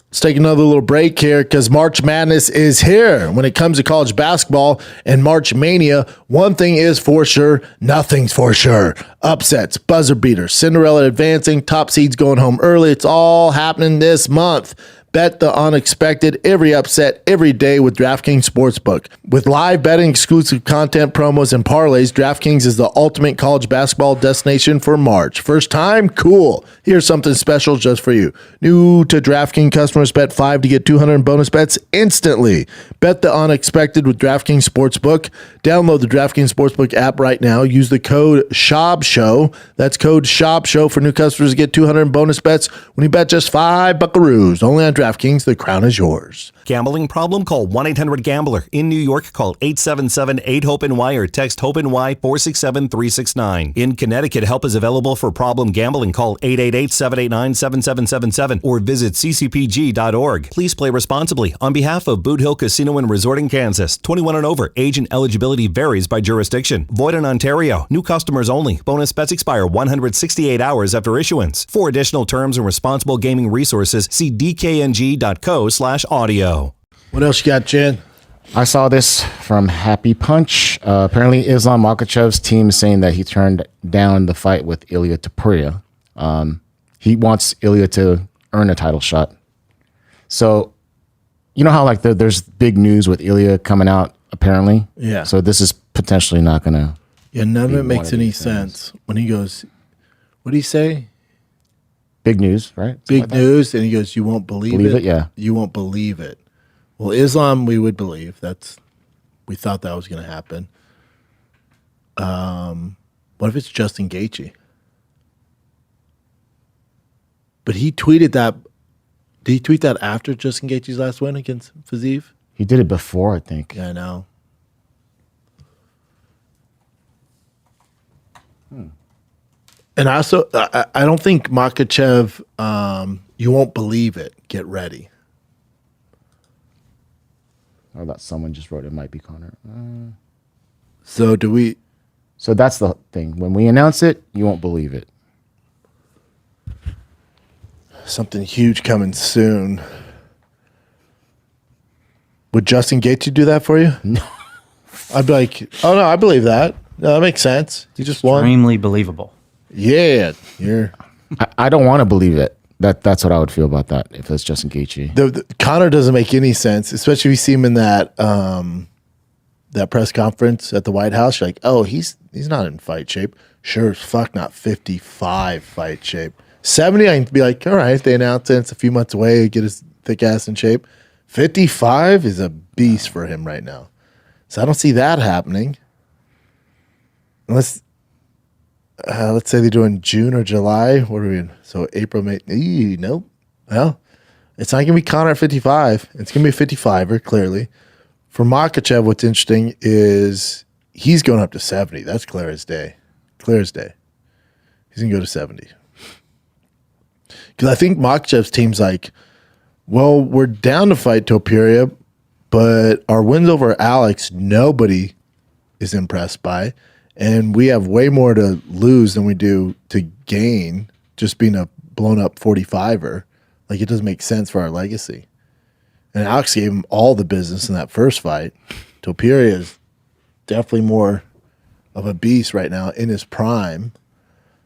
Let's take another little break here because March Madness is here. When it comes to college basketball and March Mania, one thing is for sure, nothing's for sure. Upsets, buzzer beaters, Cinderella advancing, top seeds going home early. It's all happening this month. Bet the unexpected, every upset, every day with DraftKings Sportsbook. With live betting, exclusive content, promos, and parlays, DraftKings is the ultimate college basketball destination for March. First time? Cool. Here's something special just for you. New to DraftKings customers, bet $5 to get $200 in bonus bets instantly. Bet the unexpected with DraftKings Sportsbook. Download the DraftKings Sportsbook app right now. Use the code SCHAUBSHOW. That's code SCHAUBSHOW for new customers to get $200 in bonus bets when you bet just $5 buckaroos. Only on DraftKings, the crown is yours. Gambling problem? Call 1-800-GAMBLER. In New York, call 877-8-HOPE-NY or text HOPE-NY 467-369. In Connecticut, help is available for problem gambling. Call 888-789-7777 or visit ccpg.org. Please play responsibly. On behalf of Boot Hill Casino and Resort in Kansas, 21 and over. Age and eligibility varies by jurisdiction. Void in Ontario. New customers only. Bonus bets expire 168 hours after issuance. For additional terms and responsible gaming resources, see dkng.co/audio. What else you got, Jen? I saw this from Happy Punch. Apparently, Islam Makhachev's team is saying that he turned down the fight with Ilia Topuria. He wants Ilia to earn a title shot. So, you know how like there's big news with Ilia coming out, apparently? Yeah. So this is potentially not going to... Yeah, none of it makes any sense. When he goes, what did he say? Big news, right? Something Big like that. news, and he goes, you won't believe it? Yeah. You won't believe it. Well, Islam, we would believe. We thought that was going to happen. What if it's Justin Gaethje? But he tweeted that. Did he tweet that after Justin Gaethje's last win against Fiziev? He did it before, I think. Yeah, I know. And also, I don't think Makhachev, you won't believe it. Get ready. I thought someone just wrote it might be Connor. So do we? So that's the thing. When we announce it, you won't believe it. Something huge coming soon. Would Justin Gaethje do that for you? No. I'd be like, oh no, I believe that. No, that makes sense. You just won. Extremely believable. Yeah, you're. I don't want to believe it. That's what I would feel about that if it's Justin Gaethje. The Connor doesn't make any sense, especially if you see him in that that press conference at the White House. You're like, oh, he's not in fight shape. Sure as fuck, not 55 fight shape. 70, I can be like, all right, if they announce it, it's a few months away, get his thick ass in shape. 55 is a beast for him right now. So I don't see that happening. Unless, let's say they do in June or July. What are we in? So April, May. Nope. Well, it's not going to be Conor at 55. It's going to be a 55er, clearly. For Makhachev, what's interesting is he's going up to 70. That's clear as day. Clear as day. He's going to go to 70. Because I think Makhachev's team's like, well, we're down to fight Topuria, but our wins over Alex, nobody is impressed by. And we have way more to lose than we do to gain, just being a blown up 45er. Like, it doesn't make sense for our legacy. And Alex gave him all the business in that first fight. Topuria is definitely more of a beast right now in his prime.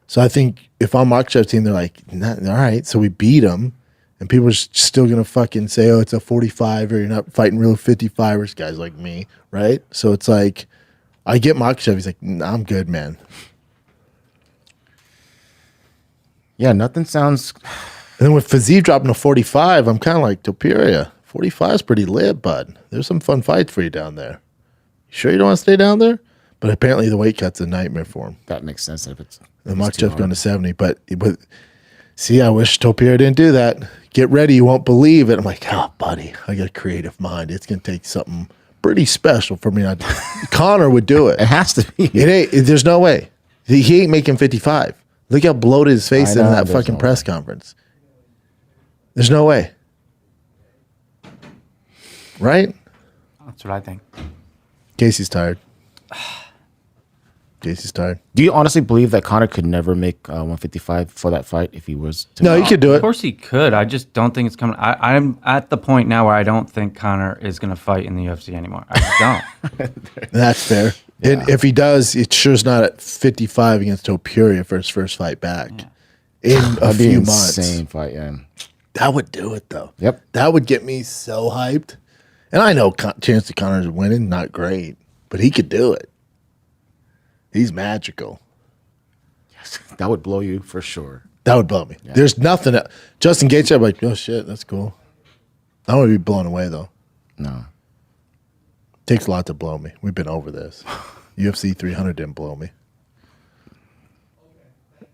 So I think if I'm Makhachev's team, they're like, all right, so we beat him. And people are still going to fucking say, oh, it's a 45er. You're not fighting real 55ers, guys like me, right? So it's like, I get Makhachev. He's like, nah, I'm good, man. Yeah, nothing sounds... And then with Fiziev dropping to 45, I'm kind of like, Topuria, 45 is pretty lit, bud. There's some fun fights for you down there. You sure you don't want to stay down there? But apparently the weight cut's a nightmare for him. That makes sense if it's... And Makhachev's going to 70. But see, I wish Topuria didn't do that. Get ready, you won't believe it. I'm like, oh, buddy, I got a creative mind. It's going to take something pretty special for me not to. Conor would do it. It has to be. It ain't. There's no way. He ain't making 55. Look how bloated his face is in that fucking press conference. There's no way. Right? That's what I think. Casey's tired. Casey's tired. Do you honestly believe that Conor could never make 155 for that fight if he was to... No, he could do it. Of course he could. I just don't think it's coming. I'm at the point now where I don't think Conor is going to fight in the UFC anymore. I just don't. That's fair. Yeah. And if he does, it sure's not at 55 against Topuria for his first fight back in a few months. Insane fight, yeah. That would do it, though. Yep. That would get me so hyped. And I know chance of Connor's winning, not great, but he could do it. He's magical. Yes, that would blow you for sure. That would blow me. Yeah. There's nothing. Justin Gaethje, I'm like, oh shit, that's cool. I don't want to be blown away though. No. Takes a lot to blow me. We've been over this. UFC 300 didn't blow me,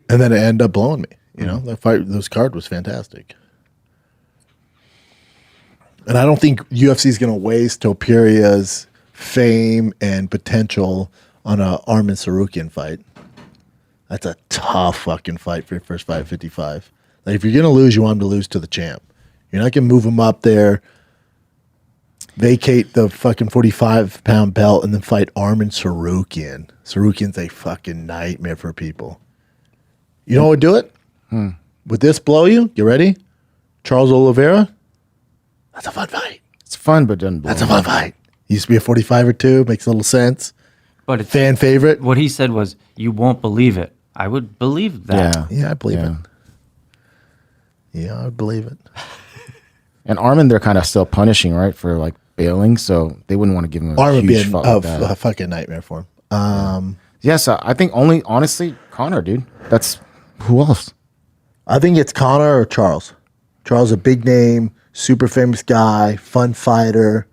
and then it ended up blowing me. You know, that fight, those card was fantastic. And I don't think UFC is going to waste Topuria's fame and potential on a Arman Sarukian fight. That's a tough fucking fight for your first fight at 55. Like, if you're going to lose, you want him to lose to the champ. You're not going to move him up there, vacate the fucking 45-pound belt, and then fight Arman Sarukian. Sarukian's a fucking nightmare for people. You know what would do it? Would this blow you? You ready? Charles Oliveira? That's a fun fight. It's fun, but doesn't blow. That's a fun fight. Used to be a 45 or 2. Makes a little sense. But it's, fan favorite. what he said was, you won't believe it. I would believe that. Yeah. Yeah, I believe it. Yeah, I believe it. And Armin, they're kind of still punishing, right, for like bailing, so they wouldn't want to give him a Armin huge being fight like that. a fucking nightmare for him. Yes, I think only, honestly, Connor, dude. That's, who else? I think it's Connor or Charles. Charles, a big name, super famous guy, fun fighter.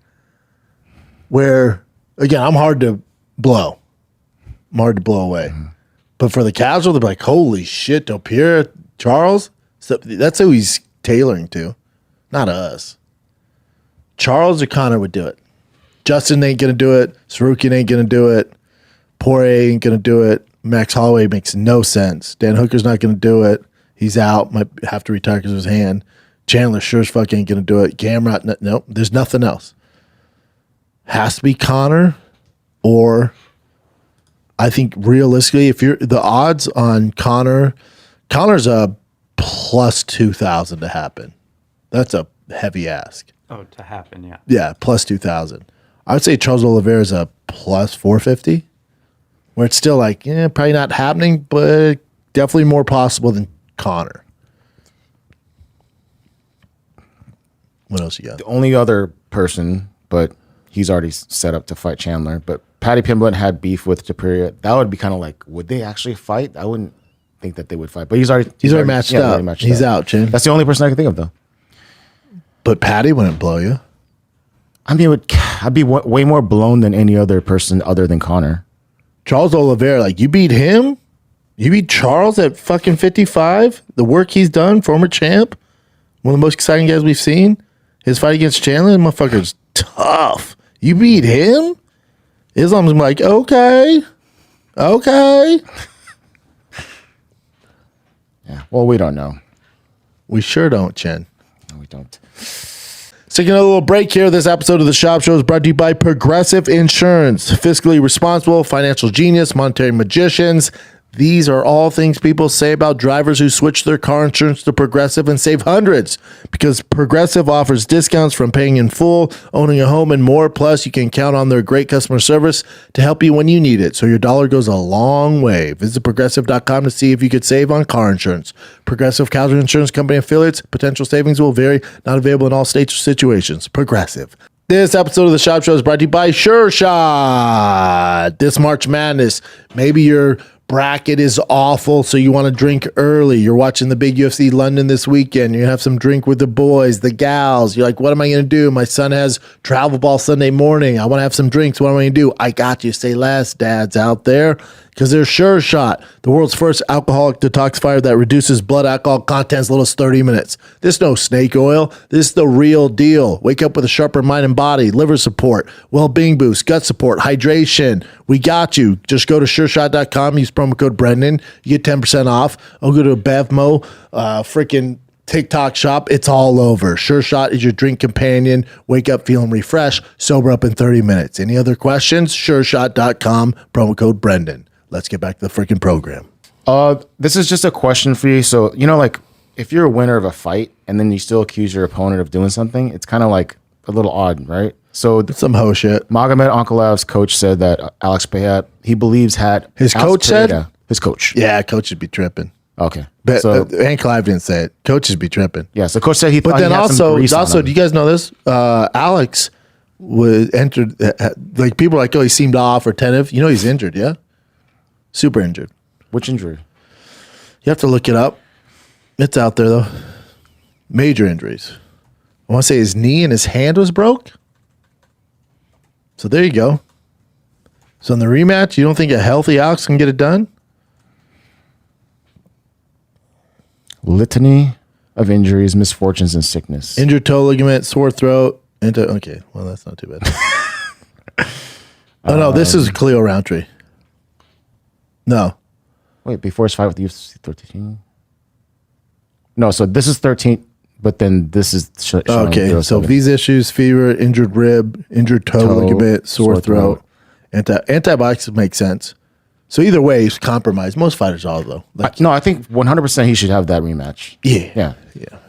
Where, again, I'm hard to blow. I'm hard to blow away. But for the casual, they're like, holy shit, Topuria, Charles? So that's who he's tailoring to, not us. Charles or Connor would do it. Justin ain't going to do it. Sarukian ain't going to do it. Poirier ain't going to do it. Max Holloway makes no sense. Dan Hooker's not going to do it. He's out. Might have to retire because of his hand. Chandler sure as fuck ain't going to do it. Gamrot, no, there's nothing else. Has to be Connor, or I think realistically, if you're the odds on Connor's a plus 2,000 to happen. That's a heavy ask. Oh, to happen, yeah. Yeah, plus 2,000. I would say Charles Oliveira is a plus 450, where it's still like, probably not happening, but definitely more possible than Connor. What else you got? The only other person, but he's already set up to fight Chandler, but Paddy Pimblett had beef with Topuria. That would be kind of like, would they actually fight? I wouldn't think that they would fight, but he's already matched up. Already matched he's up. out, Chin. That's the only person I can think of, though. But Paddy wouldn't blow you. I mean, I'd be way more blown than any other person other than Connor. Charles Oliveira, like, you beat him? You beat Charles at fucking 55? The work he's done, former champ, one of the most exciting guys we've seen. His fight against Chandler, the motherfucker's tough. You beat him? Islam's like, okay. Yeah. Well, we don't know. We sure don't, Chen. No, we don't. So taking a little break here. This episode of the Schaub Show is brought to you by Progressive Insurance. Fiscally responsible, financial genius, monetary magicians. These are all things people say about drivers who switch their car insurance to Progressive and save hundreds, because Progressive offers discounts from paying in full, owning a home, and more. Plus, you can count on their great customer service to help you when you need it, so your dollar goes a long way. Visit Progressive.com to see if you could save on car insurance. Progressive Casualty Insurance Company affiliates. Potential savings will vary. Not available in all states or situations. Progressive. This episode of the Schaub Show is brought to you by Sure Shot. This March Madness, maybe your bracket is awful, so you want to drink early. You're watching the big UFC London this weekend. You have some drink with the boys, the gals. You're like, what am I going to do? My son has travel ball Sunday morning. I want to have some drinks. What am I going to do? I got you. Say less, dads out there, because there's Sure Shot, the world's first alcoholic detoxifier that reduces blood alcohol content as little as 30 minutes. This is no snake oil. This is the real deal. Wake up with a sharper mind and body, liver support, well-being boost, gut support, hydration. We got you. Just go to SureShot.com. Use promo code Brendan. You get 10% off. I'll go to Bevmo, freaking TikTok shop. It's all over. Sure Shot is your drink companion. Wake up feeling refreshed. Sober up in 30 minutes. Any other questions? SureShot.com. Promo code Brendan. Let's get back to the freaking program. This is just a question for you. So, like if you're a winner of a fight and then you still accuse your opponent of doing something, it's kind of like a little odd, right? So some hoe shit. Magomed Ankalev's coach said that Alex Payet, he believes had his Alex coach Pereira, said his coach. Yeah, coach should be tripping. Okay. But So Ankalaev didn't say it. Coaches be tripping. yeah, so coach said he But thought then he had some grease on also, him. do you guys know this? Alex was entered. Like people are like, oh, he seemed off or tentative. You know, he's injured. Yeah, super injured. Which injury? You have to look it up. It's out there though. Major injuries. I want to say his knee and his hand was broke. So there you go. So in the rematch, you don't think a healthy Alex can get it done? Litany of injuries, misfortunes, and sickness. Injured toe ligament, sore throat. Okay, well that's not too bad. Oh no, this is Cleo Roundtree. No. Wait, before his fight with UFC 13? No, so this is 13, but then this is... Okay, so these issues, fever, injured rib, injured toe ligament, sore throat. Antibiotics make sense. So either way, he's compromised. Most fighters are, though. Like, No, I think 100% he should have that rematch. yeah. Yeah.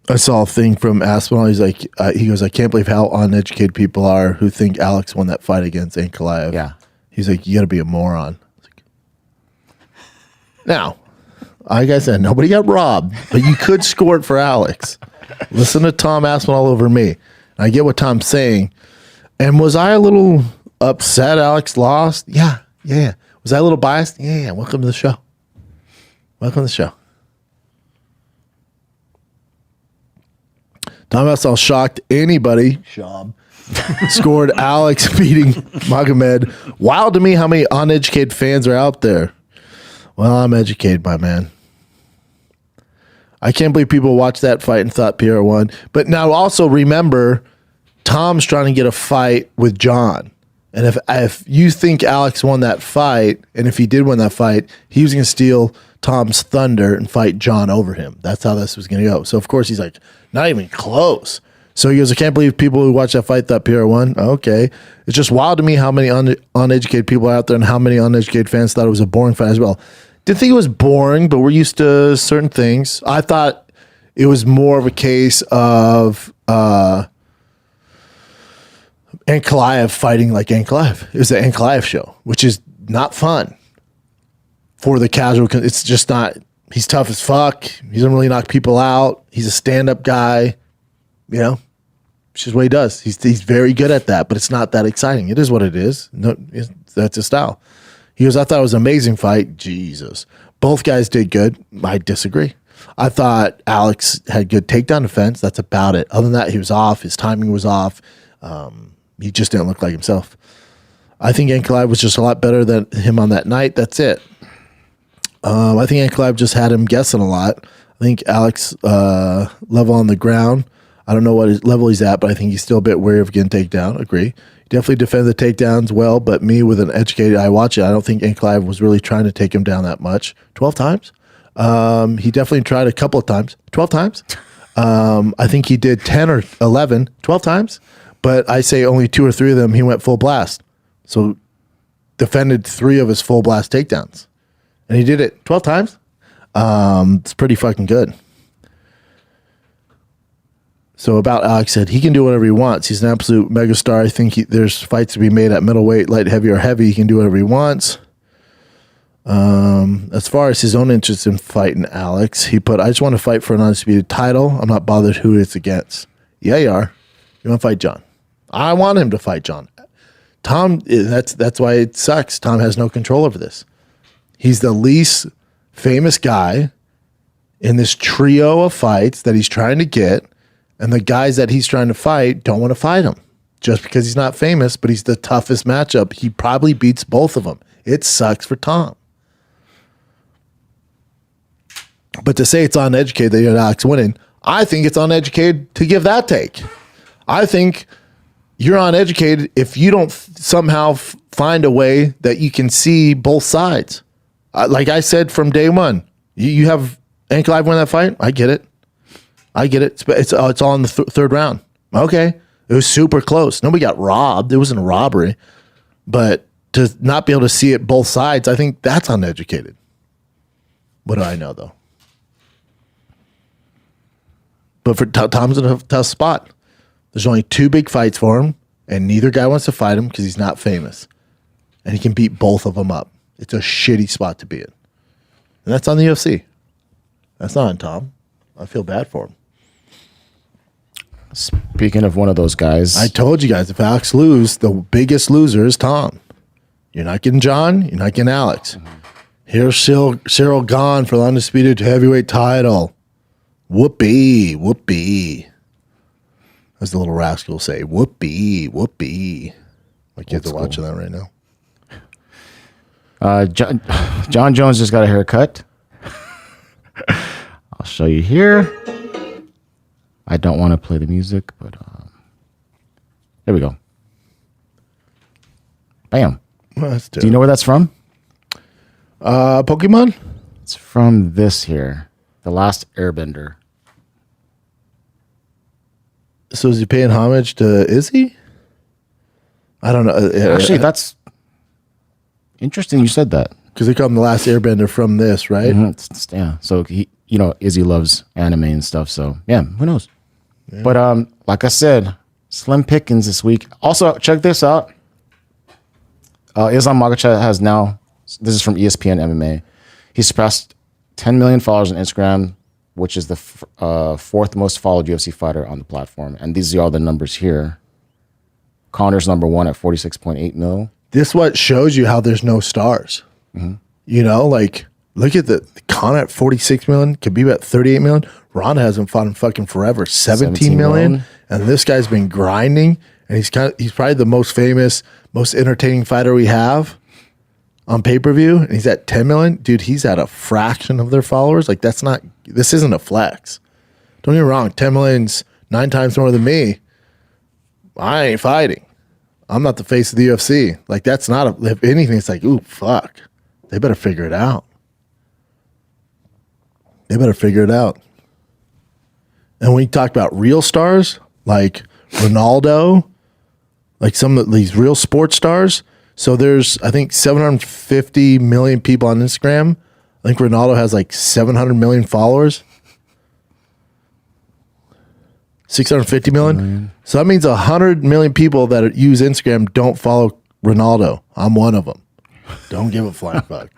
I saw a thing from Aspinall. He's like, he goes, I can't believe how uneducated people are who think Alex won that fight against Ankalaev. Yeah. He's like, you got to be a moron. Now, like I said, nobody got robbed, but you could score it for Alex. Listen to Tom Aspinall over me. I get what Tom's saying. And was I a little upset Alex lost? Yeah. Was I a little biased? Yeah. Welcome to the show. Welcome to the show. Tom Aspinall shocked anybody. Schaub. Scored Alex beating Makhachev. Wild to me how many uneducated fans are out there. Well, I'm educated, my man. I can't believe people watched that fight and thought Pierre won. But now also remember, Tom's trying to get a fight with John. And if you think Alex won that fight, and if he did win that fight, he was going to steal Tom's thunder and fight John over him. That's how this was going to go. So, of course, he's like, not even close. So he goes, I can't believe people who watched that fight thought Pierre won. Okay. It's just wild to me how many uneducated people are out there and how many uneducated fans thought it was a boring fight as well. Didn't think it was boring, but we're used to certain things. I thought it was more of a case of Ankalaev fighting like Ankalaev. It was the Ankalaev show, which is not fun for the casual. It's just not. He's tough as fuck. He doesn't really knock people out. He's a stand-up guy. You know, it's just what he does. He's very good at that, but it's not that exciting. It is what it is. No, that's his style. He goes, I thought it was an amazing fight. Jesus. Both guys did good. I disagree. I thought Alex had good takedown defense. That's about it. Other than that, he was off. His timing was off. He just didn't look like himself. I think Ankalaev was just a lot better than him on that night. That's it. I think Ankalaev just had him guessing a lot. I think Alex level on the ground. I don't know what his level he's at, but I think he's still a bit wary of getting takedown. Agree. Definitely defended the takedowns well, but me with an educated eye watching, I don't think Ankalaev was really trying to take him down that much. 12 times? He definitely tried a couple of times. 12 times? I think he did 10 or 11, 12 times. But I say only 2 or 3 of them he went full blast. So defended 3 of his full blast takedowns. And he did it 12 times. It's pretty fucking good. So about Alex said, he can do whatever he wants. He's an absolute megastar. I think there's fights to be made at middleweight, light, heavy, or heavy. He can do whatever he wants. As far as his own interest in fighting Alex, he put, I just want to fight for an undisputed title. I'm not bothered who it's against. Yeah, you are. You want to fight John. I want him to fight John. Tom, that's why it sucks. Tom has no control over this. He's the least famous guy in this trio of fights that he's trying to get. And the guys that he's trying to fight don't want to fight him just because he's not famous, but he's the toughest matchup. He probably beats both of them. It sucks for Tom. But to say it's uneducated that you're Alex winning, I think it's uneducated to give that take. I think you're uneducated if you don't somehow find a way that you can see both sides. Like I said from day one, you have Ankalaev win that fight. I get it. It's all in the third round. Okay. It was super close. Nobody got robbed. It wasn't a robbery. But to not be able to see it both sides, I think that's uneducated. What do I know, though? But for Tom's in a tough spot. There's only 2 big fights for him, and neither guy wants to fight him because he's not famous. And he can beat both of them up. It's a shitty spot to be in. And that's on the UFC. That's not on Tom. I feel bad for him. Speaking of one of those guys, I told you guys, if Alex loses, the biggest loser is Tom. You're not getting John. You're not getting Alex. Here's Cyril gone for the undisputed heavyweight title. Whoopee, whoopee. As the little rascal say, whoopee, whoopee. My kids are watching that right now. John Jones just got a haircut. I'll show you here. I don't want to play the music, but there we go. Bam. Well, Do you know where that's from? Pokemon? It's from this here, The Last Airbender. So is he paying homage to Izzy? I don't know. Actually, that's interesting you said that. Because they call him The Last Airbender from this, right? Mm-hmm. Yeah. So he, Izzy loves anime and stuff. So yeah, who knows? Yeah. But like I said, slim pickings this week. Also, check this out. Islam Makhachev has now. This is from ESPN MMA. He surpassed 10 million followers on Instagram, which is the fourth most followed UFC fighter on the platform. And these are all the numbers here. Connor's number one at 46.8 mil. This what shows you how there's no stars. Mm-hmm. Look at the Connor at 46 million, Khabib at 38 million. Ronda hasn't fought in fucking forever, 17 million. And this guy's been grinding, and he's probably the most famous, most entertaining fighter we have on pay-per-view, and he's at 10 million. Dude, he's at a fraction of their followers. This isn't a flex. Don't get me wrong, 10 million's 9 times more than me. I ain't fighting. I'm not the face of the UFC. That's not if anything, it's ooh, fuck. They better figure it out. And when you talk about real stars, like Ronaldo, some of these real sports stars, so there's, I think, 750 million people on Instagram. I think Ronaldo has 700 million followers. 650 million. So that means 100 million people that use Instagram don't follow Ronaldo. I'm one of them. Don't give a flying fuck.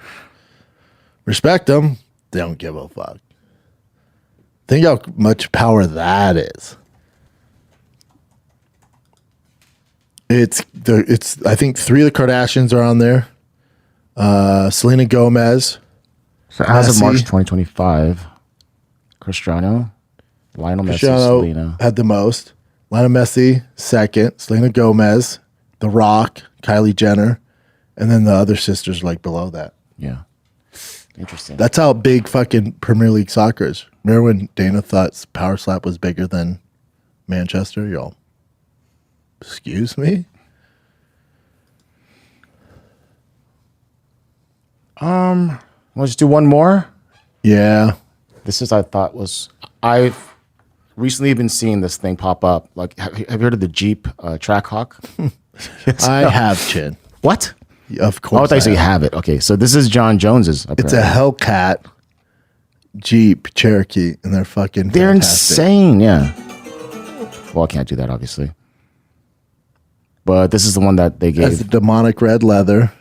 Respect them. Don't give a fuck. Think how much power that is. It's I think 3 of the Kardashians are on there. Selena Gomez. So as of March 2025, Cristiano, Lionel Messi, Selena had the most. Lionel Messi second. Selena Gomez, The Rock, Kylie Jenner, and then the other sisters below that. Yeah. Interesting. That's how big fucking Premier League soccer is. Remember when Dana thought Power Slap was bigger than Manchester? Y'all, excuse me? Let's do one more. Yeah. This is, I've recently been seeing this thing pop up. Have you heard of the Jeep Trackhawk? I have, Chin. What? Of course. I thought you said you have it. Okay, so this is John Jones's. Apparently. It's a Hellcat Jeep Cherokee, and they're fucking They're fantastic. insane, yeah. Well, I can't do that, obviously. But this is the one that they gave. Has the demonic red leather.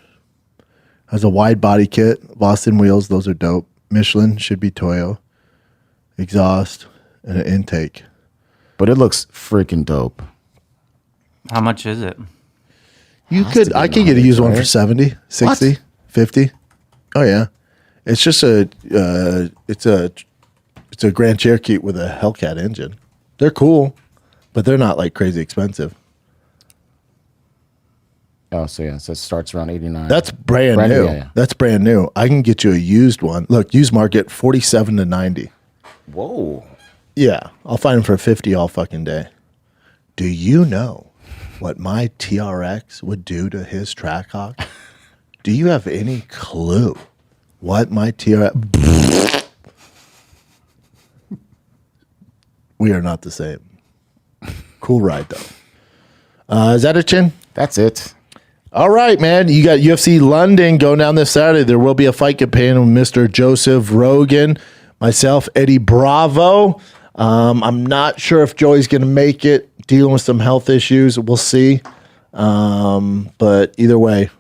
Has a wide body kit. Boston wheels, those are dope. Michelin should be Toyo. Exhaust and an intake. But it looks freaking dope. How much is it? I could get a used one for 70, 60, what? 50. Oh yeah. It's just it's a Grand Cherokee with a Hellcat engine. They're cool, but they're not crazy expensive. Oh, so yeah, so it starts around 89. That's brand new. Yeah. That's brand new. I can get you a used one. Look, used market 47 to 90. Whoa. Yeah, I'll find them for 50 all fucking day. Do you know what my TRX would do to his Trackhawk? Do you have any clue what my TRX... We are not the same. Cool ride, though. Is that it, Chin? That's it. All right, man. You got UFC London going down this Saturday. There will be a fight campaign with Mr. Joseph Rogan, myself, Eddie Bravo. I'm not sure if Joey's going to make it, dealing with some health issues. We'll see. But either way,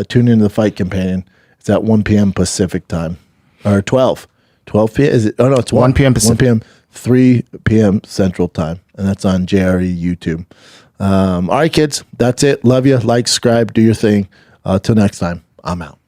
tune into the fight campaign. It's at 1 p.m. Pacific time. Or 12 p.m. Is it? Oh, no, it's 1 p.m. Pacific. 1 p.m., 3 p.m. Central time. And that's on JRE YouTube. All right, kids. That's it. Love you. Like, subscribe, do your thing. Till next time, I'm out.